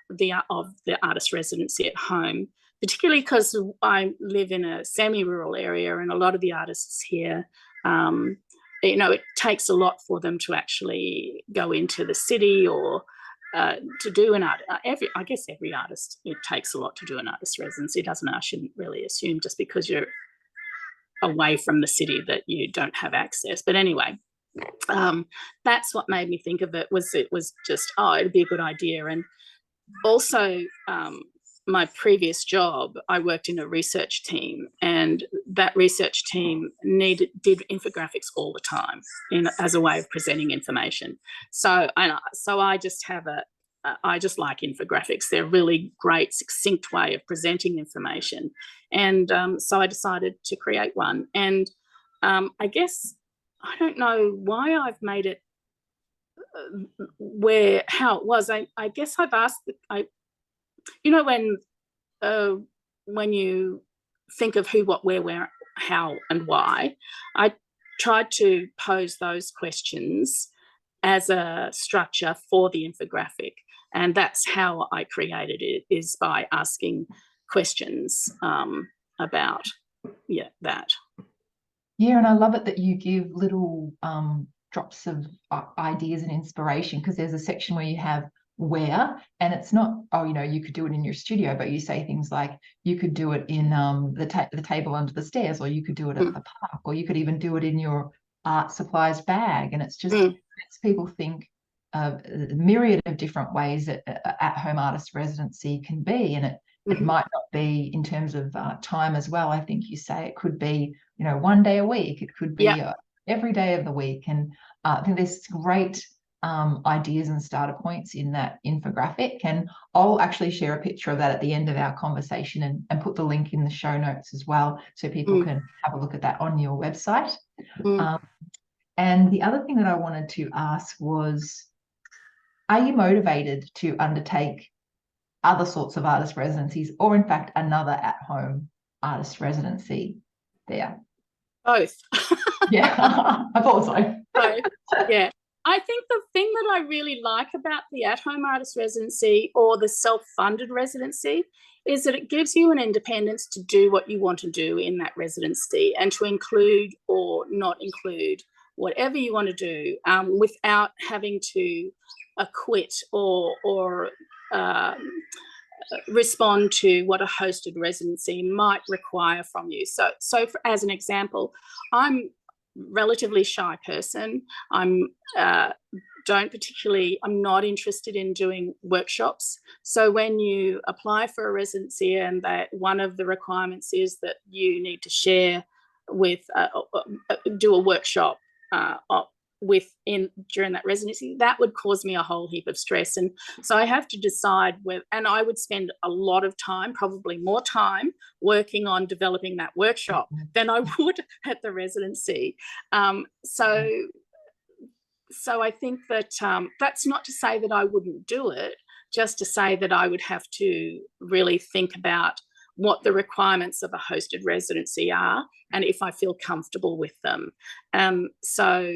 of the artist residency at home, particularly because I live in a semi-rural area, and a lot of the artists here, you know, it takes a lot for them to actually go into the city or to do an art. I guess every artist, it takes a lot to do an artist residency, doesn't it? I shouldn't really assume just because you're away from the city that you don't have access. But anyway, that's what made me think of it. It was just, it'd be a good idea. And also, my previous job, I worked in a research team, and that research team did infographics all the time as a way of presenting information. So I just have I just like infographics. They're a really great, succinct way of presenting information. And so I decided to create one. And I guess, I don't know why I've made it how it was. I guess I've asked, you know, when you think of who, what, where, how, and why, I tried to pose those questions as a structure for the infographic, and that's how I created it, is by asking questions about that. Yeah, and I love it that you give little drops of ideas and inspiration, because there's a section where you have where, and it's not, you know, you could do it in your studio, but you say things like you could do it in the table under the stairs, or you could do it at the park, or you could even do it in your art supplies bag. And it's just makes people think of a myriad of different ways that at-home artist residency can be. And it might not be in terms of time as well. I think you say it could be, you know, one day a week. It could be every day of the week. And I think there's great ideas and starter points in that infographic. And I'll actually share a picture of that at the end of our conversation and put the link in the show notes as well, so people can have a look at that on your website. And the other thing that I wanted to ask was, are you motivated to undertake other sorts of artist residencies, or in fact another at-home artist residency there? Both. Yeah, I thought so. Yeah. I think the thing that I really like about the at-home artist residency or the self-funded residency is that it gives you an independence to do what you want to do in that residency and to include or not include whatever you want to do, without having to acquit or respond to what a hosted residency might require from you. So as an example, I'm relatively shy person. I'm not interested in doing workshops. So when you apply for a residency and that one of the requirements is that you need to share with, do a workshop during that residency, that would cause me a whole heap of stress. And so I have to decide and I would spend a lot of time, probably more time, working on developing that workshop than I would at the residency. So I think that that's not to say that I wouldn't do it, just to say that I would have to really think about what the requirements of a hosted residency are and if I feel comfortable with them. So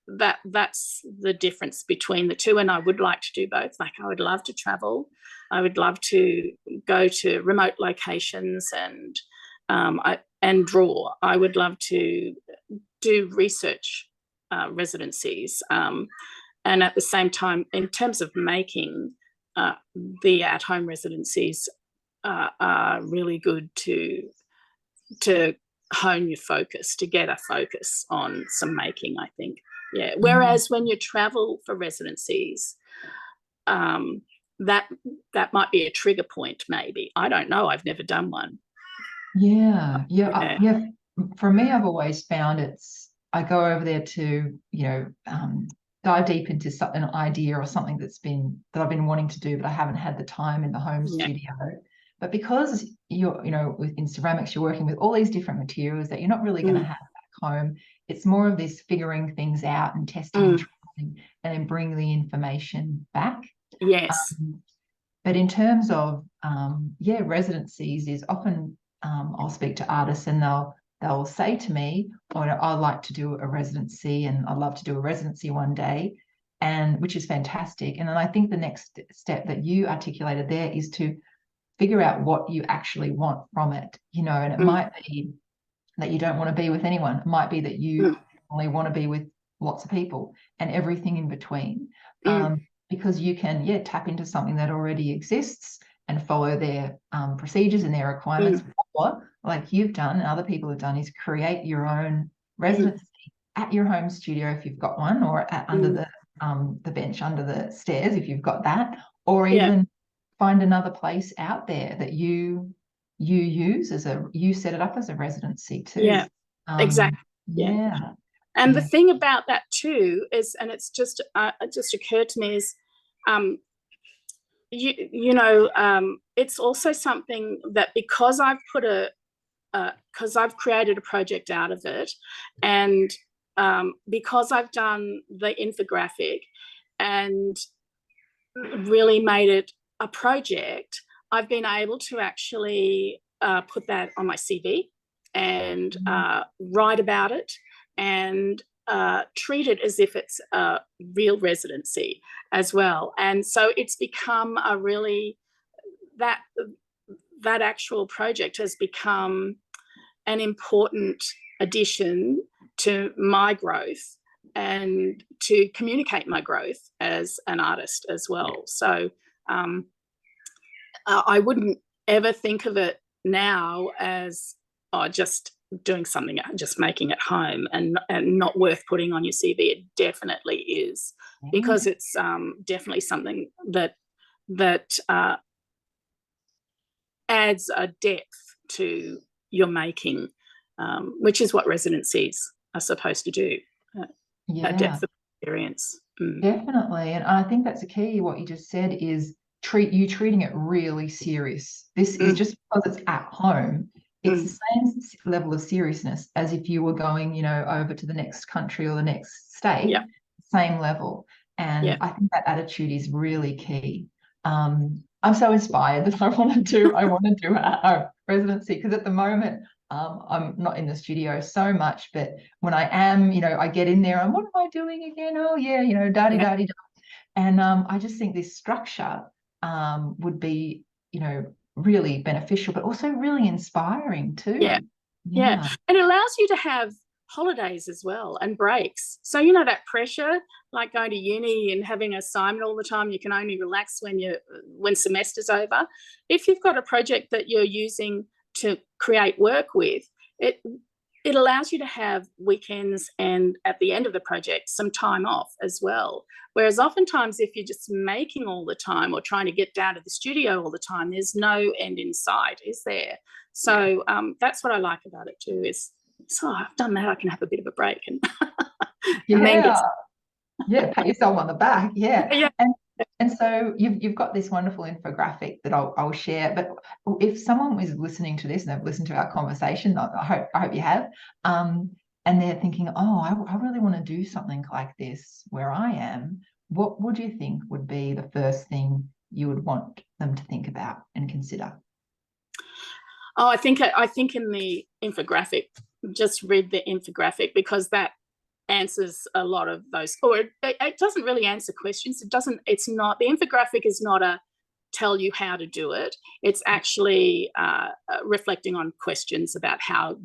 that's the difference between the two, and I would like to do both. Like, I would love to travel, I would love to go to remote locations and draw. I would love to do research residencies, and at the same time, in terms of making, the at-home residencies are really good to hone your focus, to get a focus on some making, I think. Yeah. Whereas when you travel for residencies, that might be a trigger point, maybe. I don't know. I've never done one. Yeah. For me, I've always found I go over there to, dive deep into an idea or something that I've been wanting to do, but I haven't had the time in the home studio. But because in ceramics, you're working with all these different materials that you're not really going to have back home. It's more of this figuring things out and testing and trying, and then bringing the information back. Yes. But in terms of residencies, is often I'll speak to artists and they'll say to me, "Oh, I'd like to do a residency, and I'd love to do a residency one day," and which is fantastic. And then I think the next step that you articulated there is to figure out what you actually want from it, and it might be that you don't want to be with anyone. It might be that you only want to be with lots of people and everything in between, because you can, tap into something that already exists and follow their procedures and their requirements. Or, like you've done and other people have done, is create your own residency at your home studio if you've got one, or under the bench under the stairs if you've got that, or even find another place out there that you use you set it up as a residency too. Yeah, exactly. And the thing about that too is, and it's just it just occurred to me, is it's also something that, because I've created a project out of it, and because I've done the infographic and really made it a project, I've been able to actually put that on my CV and write about it and treat it as if it's a real residency as well. And so it's become a really, that actual project has become an important addition to my growth and to communicate my growth as an artist as well. So I wouldn't ever think of it now as just doing something, just making it home and not worth putting on your CV. It definitely is, because it's definitely something that adds a depth to your making, which is what residencies are supposed to do. A depth of experience. Definitely. And I think that's a key. What you just said is treating it really serious. This is just because it's at home. It's the same level of seriousness as if you were going, over to the next country or the next state. Same level. And I think that attitude is really key. I'm so inspired that I want to do a residency, because at the moment I'm not in the studio so much, but when I am, I get in there and what am I doing again? Oh yeah, da-di, da-di, da. And I just think this structure would be, really beneficial, but also really inspiring too. Yeah. Yeah. And it allows you to have holidays as well and breaks. So, that pressure, like going to uni and having an assignment all the time, you can only relax when semester's over. If you've got a project that you're using to create work with, it allows you to have weekends and at the end of the project some time off as well. Whereas oftentimes if you're just making all the time or trying to get down to the studio all the time, there's no end in sight, is there? So that's what I like about it too, is I've done that, I can have a bit of a break and, and then pat yourself on the back. Yeah. And so you've got this wonderful infographic that I'll share. But if someone was listening to this and they've listened to our conversation, I hope you have, and they're thinking, oh, I really want to do something like this where I am. What would you think would be the first thing you would want them to think about and consider? Oh, I think in the infographic, just read the infographic, because that answers a lot of those, or it doesn't really answer questions. It's not, the infographic is not a tell you how to do it. It's actually reflecting on questions about how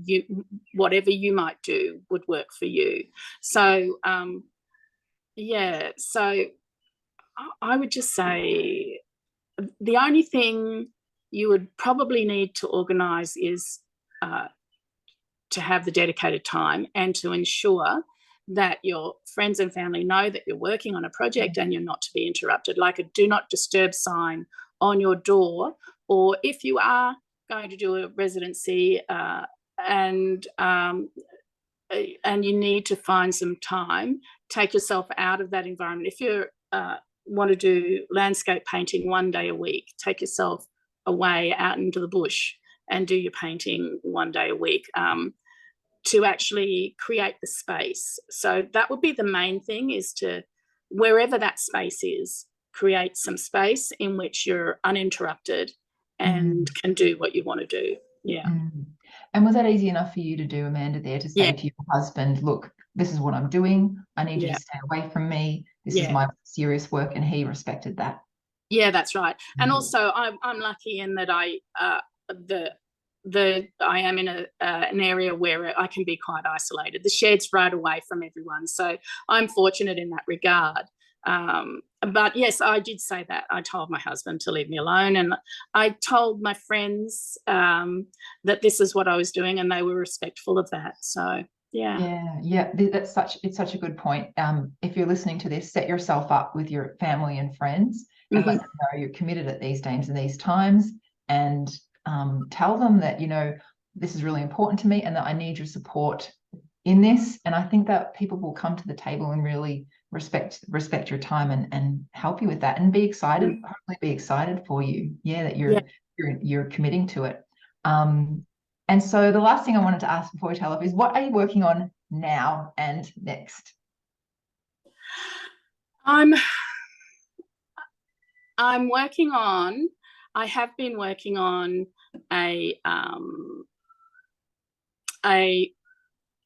whatever you might do would work for you. So so I would just say the only thing you would probably need to organise is to have the dedicated time and to ensure that your friends and family know that you're working on a project and you're not to be interrupted, like a do not disturb sign on your door. Or if you are going to do a residency and you need to find some time, take yourself out of that environment. If you want to do landscape painting one day a week, take yourself away out into the bush and do your painting one day a week. To actually create the space. So that would be the main thing, is to, wherever that space is, create some space in which you're uninterrupted and can do what you want to do. Yeah. And was that easy enough for you to do, Amanda, there to say to your husband, look, this is what I'm doing. I need you to stay away from me. This is my serious work. And he respected that. Yeah, that's right. And also I'm lucky in that I am in an area where I can be quite isolated. The shed's right away from everyone, so I'm fortunate in that regard. But yes, I did say that. I told my husband to leave me alone, and I told my friends that this is what I was doing, and they were respectful of that. So it's such a good point. If you're listening to this, set yourself up with your family and friends and let them know you're committed at these days and these times, and tell them that this is really important to me and that I need your support in this. And I think that people will come to the table and really respect your time and help you with that, and be excited, hopefully be excited for you, that you're committing to it. And so the last thing I wanted to ask before we tell off is, what are you working on now and next? I have been working on a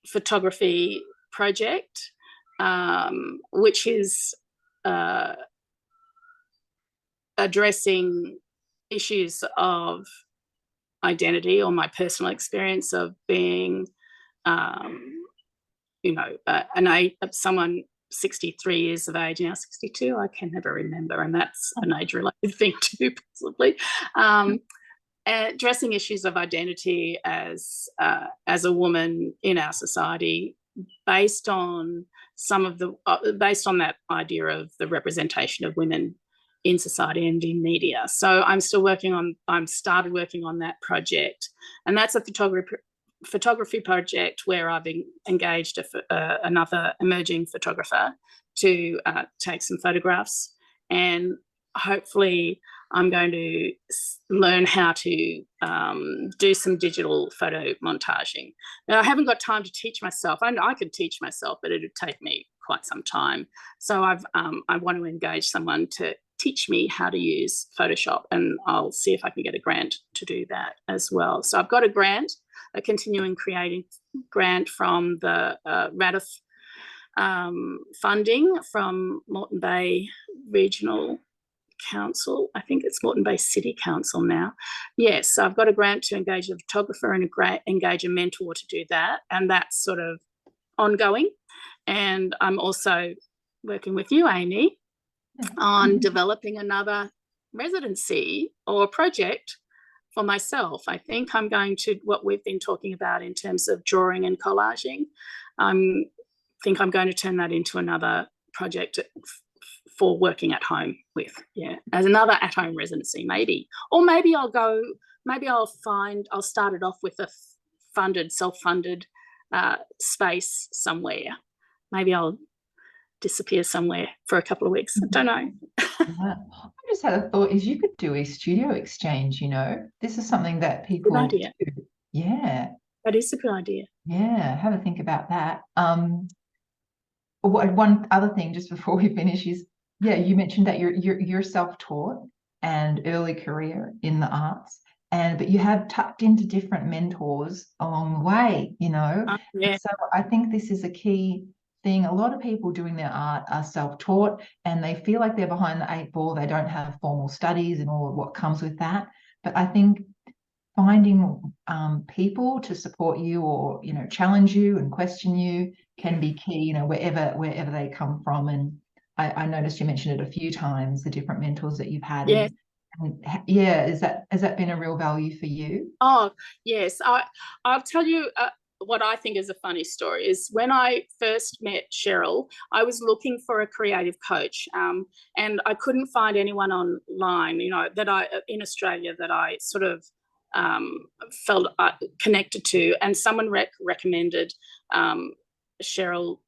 photography project, which is addressing issues of identity, or my personal experience of being, someone 63 years of age, now 62, I can never remember, and that's an age-related thing too, possibly. Addressing issues of identity as a woman in our society, based on that idea of the representation of women in society and in media. So I'm started working on that project, and that's a photography project where I've engaged another emerging photographer to take some photographs, and hopefully I'm going to learn how to do some digital photo montaging. Now, I haven't got time to teach myself. I could teach myself, but it would take me quite some time. So I want to engage someone to teach me how to use Photoshop, and I'll see if I can get a grant to do that as well. So I've got a grant a continuing creative grant from the RADIF funding from Moreton Bay Regional Council. I think it's Moreton Bay City Council now. Yes, I've got a grant to engage a photographer and engage a mentor to do that, and that's sort of ongoing. And I'm also working with you, Amy, on developing another residency or project for myself. I think I'm going to, what we've been talking about in terms of drawing and collaging, I think I'm going to turn that into another project for working at home with, as another at-home residency, maybe. Or maybe I'll start it off with a self-funded space somewhere. Maybe I'll disappear somewhere for a couple of weeks. I don't know. I just had a thought, is you could do a studio exchange, This is something that people good idea. do. Yeah. That is a good idea. Yeah, have a think about that. One other thing just before we finish is, you mentioned that you're self-taught and early career in the arts, but you have tucked into different mentors along the way, So I think this is a key thing. A lot of people doing their art are self-taught and they feel like they're behind the 8 ball. They don't have formal studies and all of what comes with that. But I think finding people to support you or, challenge you and question you can be key, wherever they come from. And I noticed you mentioned it a few times, the different mentors that you've had. Yes. Has that been a real value for you? Oh, yes. I'll tell you what I think is a funny story is when I first met Cheryl, I was looking for a creative coach, and I couldn't find anyone online, in Australia that I sort of felt connected to, and someone recommended Cheryl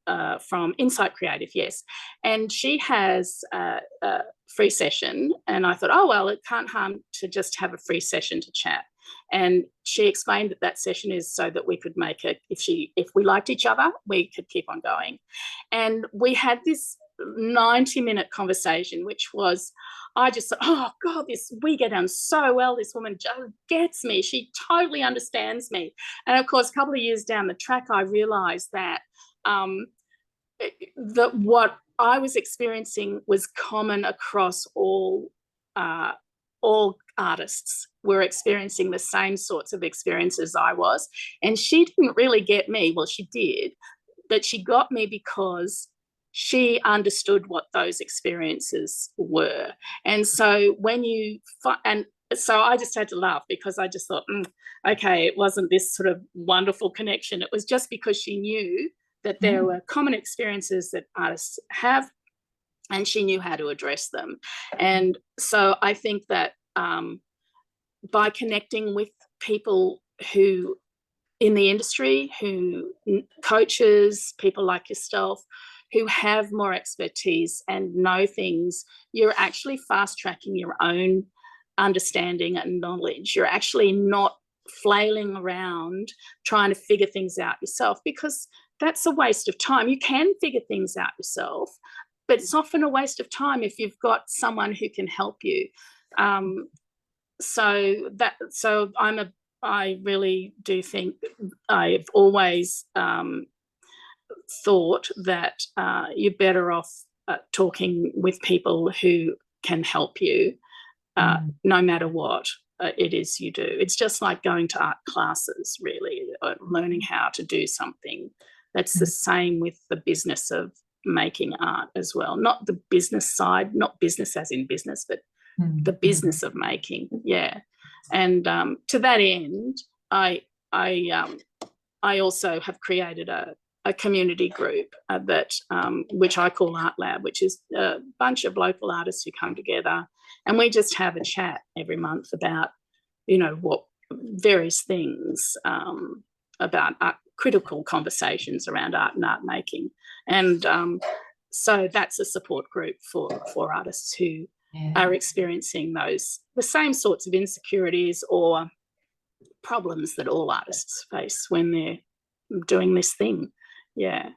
from Insight Creative, yes, and she has a free session, and I thought, oh well, it can't harm to just have a free session to chat. And she explained that session is so that we could make it, if we liked each other, we could keep on going. And we had this 90-minute conversation, which was, I just thought, oh God, we get on so well. This woman just gets me. She totally understands me. And of course, a couple of years down the track, I realized that what I was experiencing was common across all artists were experiencing the same sorts of experiences I was. And she didn't really get me. Well, she did, but she got me because she understood what those experiences were. And so so I just had to laugh because I just thought, okay, it wasn't this sort of wonderful connection. It was just because she knew that there were common experiences that artists have, and she knew how to address them. And so I think that by connecting with people who in the industry, who coaches, people like yourself, who have more expertise and know things, you're actually fast tracking your own understanding and knowledge. You're actually not flailing around trying to figure things out yourself, because that's a waste of time. You can figure things out yourself, but it's often a waste of time if you've got someone who can help you. I really do think I've always thought that you're better off talking with people who can help you no matter what it is you do. It's just like going to art classes, really, learning how to do something. That's the same with the business of making art as well. Not the business side, not business as in business, but the business of making. Yeah. And to that end, I also have created a community group that which I call Art Lab, which is a bunch of local artists who come together, and we just have a chat every month about, what various things about art, critical conversations around art and art making. And so that's a support group for artists who are experiencing the same sorts of insecurities or problems that all artists face when they're doing this thing. Yeah,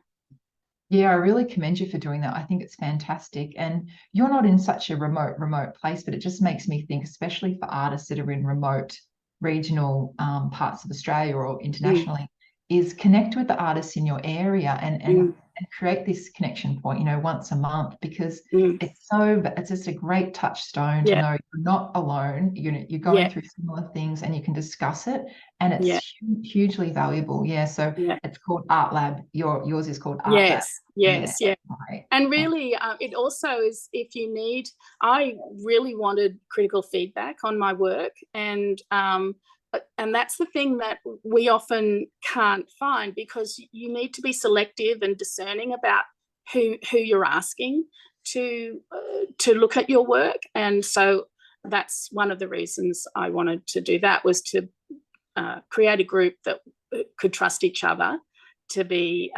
I really commend you for doing that. I think it's fantastic. And you're not in such a remote place, but it just makes me think, especially for artists that are in remote regional parts of Australia or internationally, is connect with the artists in your area and create this connection point, once a month, because it's just a great touchstone to know you're not alone. You're going through similar things and you can discuss it, and it's hugely valuable. So it's called Art Lab. Yours is called Art Lab. Yes. Right. And really, it also is, if you need, I really wanted critical feedback on my work, and that's the thing that we often can't find, because you need to be selective and discerning about who you're asking to look at your work. And so that's one of the reasons I wanted to do that, was to create a group that could trust each other, to be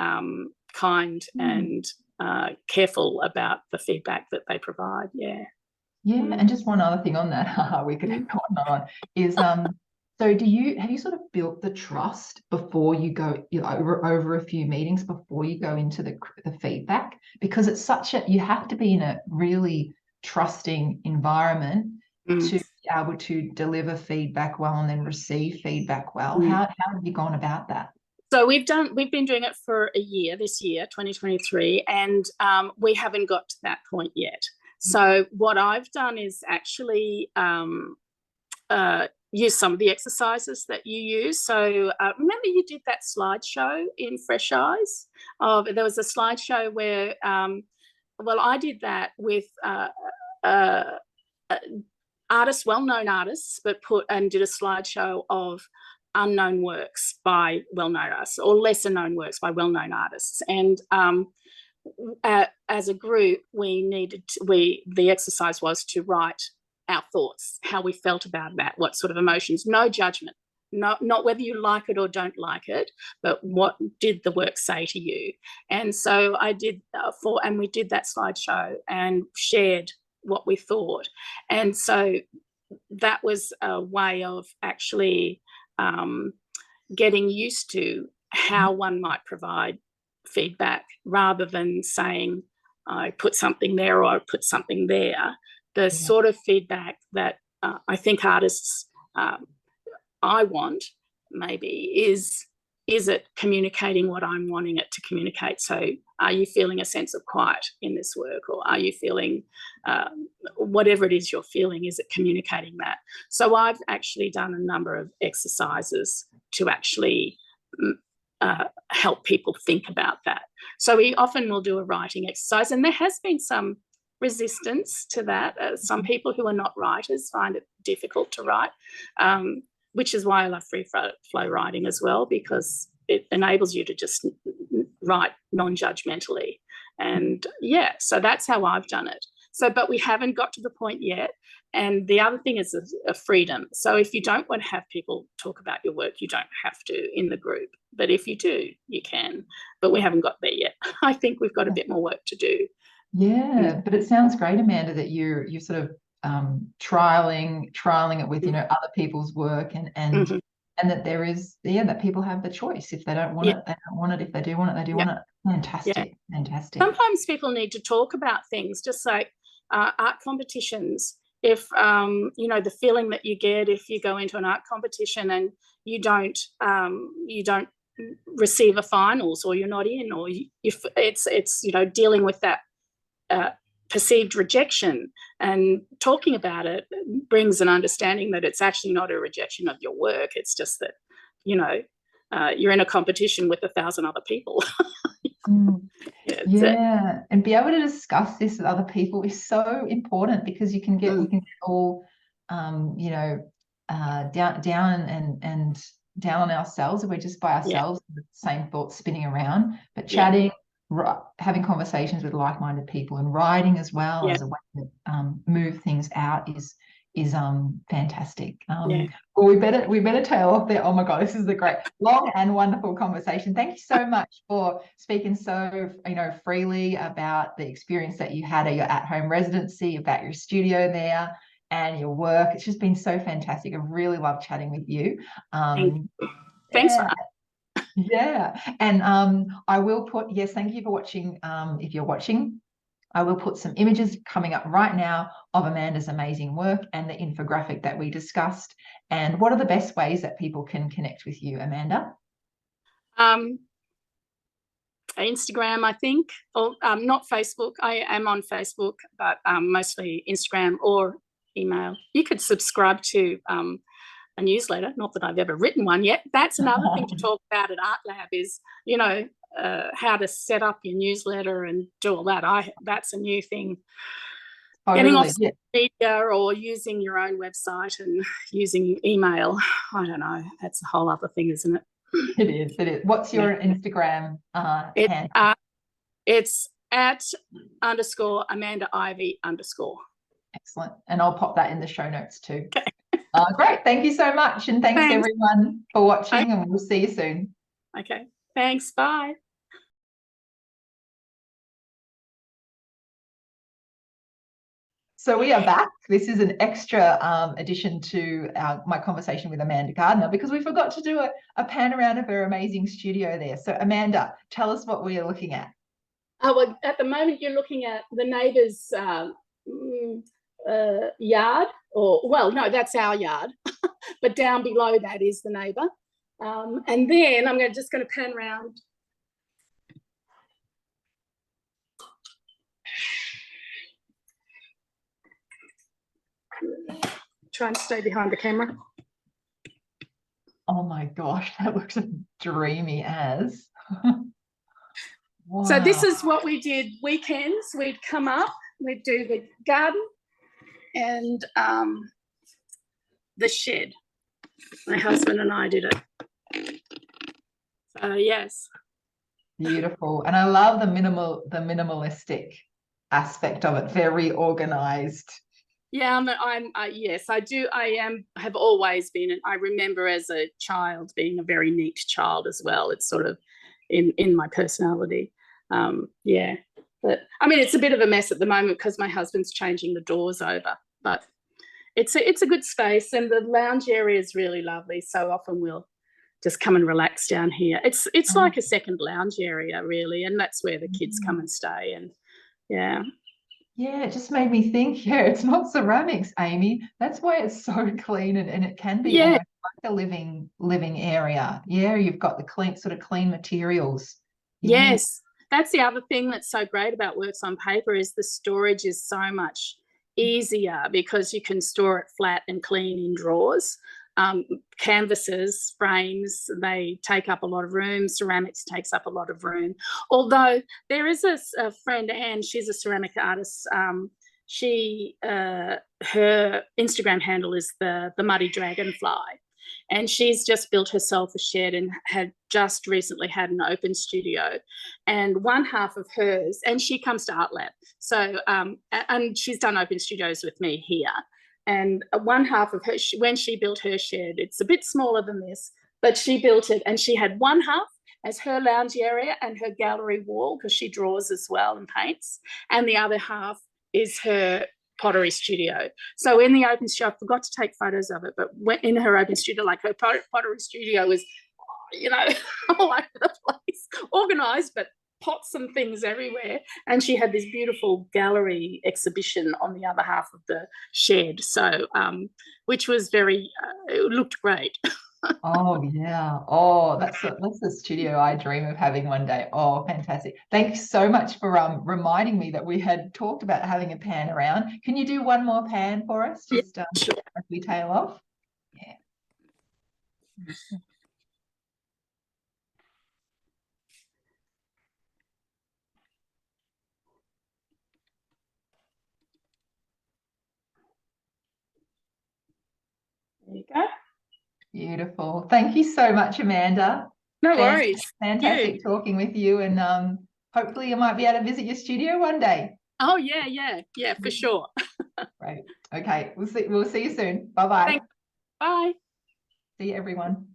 kind and careful about the feedback that they provide. And just one other thing on that, we could go on, is so have you sort of built the trust before you go, over a few meetings before you go into the feedback? Because it's you have to be in a really trusting environment to be able to deliver feedback well and then receive feedback well. How have you gone about that? So we've been doing it for a year, this year, 2023, and we haven't got to that point yet. So what I've done is actually use some of the exercises that you use. So remember you did that slideshow in Fresh Eyes? There was a slideshow where, I did that with artists, well-known artists, and did a slideshow of unknown works by well-known artists, or lesser-known works by well-known artists. And as a group, the exercise was to write our thoughts, how we felt about that, what sort of emotions, no judgment, not whether you like it or don't like it, but what did the work say to you. And so I did and we did that slideshow and shared what we thought. And so that was a way of actually getting used to how one might provide feedback, rather than saying I put something there or I put something there. The sort of feedback that I think artists I want maybe is it communicating what I'm wanting it to communicate? So are you feeling a sense of quiet in this work, or are you feeling whatever it is you're feeling, is it communicating that? So I've actually done a number of exercises to actually help people think about that. So we often will do a writing exercise, and there has been some resistance to that. Some people who are not writers find it difficult to write, which is why I love free flow writing as well, because it enables you to just write non-judgmentally. And so that's how I've done it. So, but we haven't got to the point yet. And the other thing is a freedom. So if you don't want to have people talk about your work, you don't have to in the group. But if you do, you can. But we haven't got there yet. I think we've got a bit more work to do. But it sounds great, Amanda, that you're sort of trialing it with other people's work, and that there is that people have the choice. If they don't want it, they don't want it. If they do want it, they do want it. Fantastic. Sometimes people need to talk about things, just like art competitions. If the feeling that you get if you go into an art competition and you don't receive a finals, or you're not in, or it's dealing with that perceived rejection, and talking about it brings an understanding that it's actually not a rejection of your work. It's just that you're in a competition with 1,000 other people. And be able to discuss this with other people is so important, because we can get all down and down on ourselves if we're just by ourselves, with the same thoughts spinning around. But chatting, having conversations with like-minded people, and writing as well as a way to move things out is fantastic. Well, we better tail off there. Oh my God, this is a great, long and wonderful conversation. Thank you so much for speaking so freely about the experience that you had at your at-home residency, about your studio there and your work. It's just been so fantastic. I've really loved chatting with you. Thanks for that. And I will put, thank you for watching. If you're watching, I will put some images coming up right now of Amanda's amazing work and the infographic that we discussed. And what are the best ways that people can connect with you, Amanda? Instagram, I think, or not Facebook. I am on Facebook, but mostly Instagram or email. You could subscribe to a newsletter. Not that I've ever written one yet. That's another thing to talk about at Art Lab is, you know, how to set up your newsletter and do all that. That's a new thing. Getting off social media or using your own website and using email. I don't know. That's a whole other thing, isn't it? It is. It is. What's your Instagram handle? It's at _Amanda Ivy _. Excellent. And I'll pop that in the show notes too. Okay. Great. Thank you so much. And thanks everyone for watching, and we'll see you soon. Okay. Thanks. Bye. So we are back. This is an extra addition to my conversation with Amanda Gardner, because we forgot to do a pan around of her amazing studio there. So Amanda, tell us what we are looking at. Well, at the moment you're looking at the neighbour's yard, or, well, no, that's our yard, but down below that is the neighbour. And then I'm just going to pan around. Try and stay behind the camera. Oh my gosh, that looks dreamy as. Wow. So this is what we did weekends. We'd come up, we'd do the garden and the shed. My husband and I did it. So yes. Beautiful. And I love the minimalistic aspect of it, very organized. Yeah, yes, I do. I have always been, and I remember as a child being a very neat child as well. It's sort of in my personality. Yeah, but I mean, it's a bit of a mess at the moment because my husband's changing the doors over, but it's a good space, and the lounge area is really lovely. So often we'll just come and relax down here. It's like a second lounge area really, and that's where the kids come and stay. And yeah. Yeah, it just made me think, yeah, it's not ceramics, Amy. That's why it's so clean, and it can be almost like a living area. Yeah, you've got the sort of clean materials. Yeah. Yes, that's the other thing that's so great about Works on Paper is the storage is so much easier because you can store it flat and clean in drawers. Canvases, frames, they take up a lot of room. Ceramics takes up a lot of room. Although there is a friend, Anne, she's a ceramic artist. Her Instagram handle is the Muddy Dragonfly, and she's just built herself a shed and had just recently had an open studio. And one half of hers, and she comes to Art Lab, so and she's done open studios with me here. And one half of her, when she built her shed, it's a bit smaller than this, but she built it and she had one half as her lounge area and her gallery wall, because she draws as well and paints, and the other half is her pottery studio. So in the open studio, I forgot to take photos of it, but in her open studio, like her pottery studio was, you know, all over the place, organised, but pots and things everywhere. And she had this beautiful gallery exhibition on the other half of the shed. So, which was it looked great. Oh yeah. Oh, that's the studio I dream of having one day. Oh, fantastic. Thanks so much for reminding me that we had talked about having a pan around. Can you do one more pan for us? Just sure. As we tail off. Yeah. There you go. Beautiful. Thank you so much, Amanda. No worries. Fantastic talking with you, and hopefully you might be able to visit your studio one day. Oh yeah, for sure. Right. Okay. We'll see you soon. Bye-bye. Bye. See you, everyone.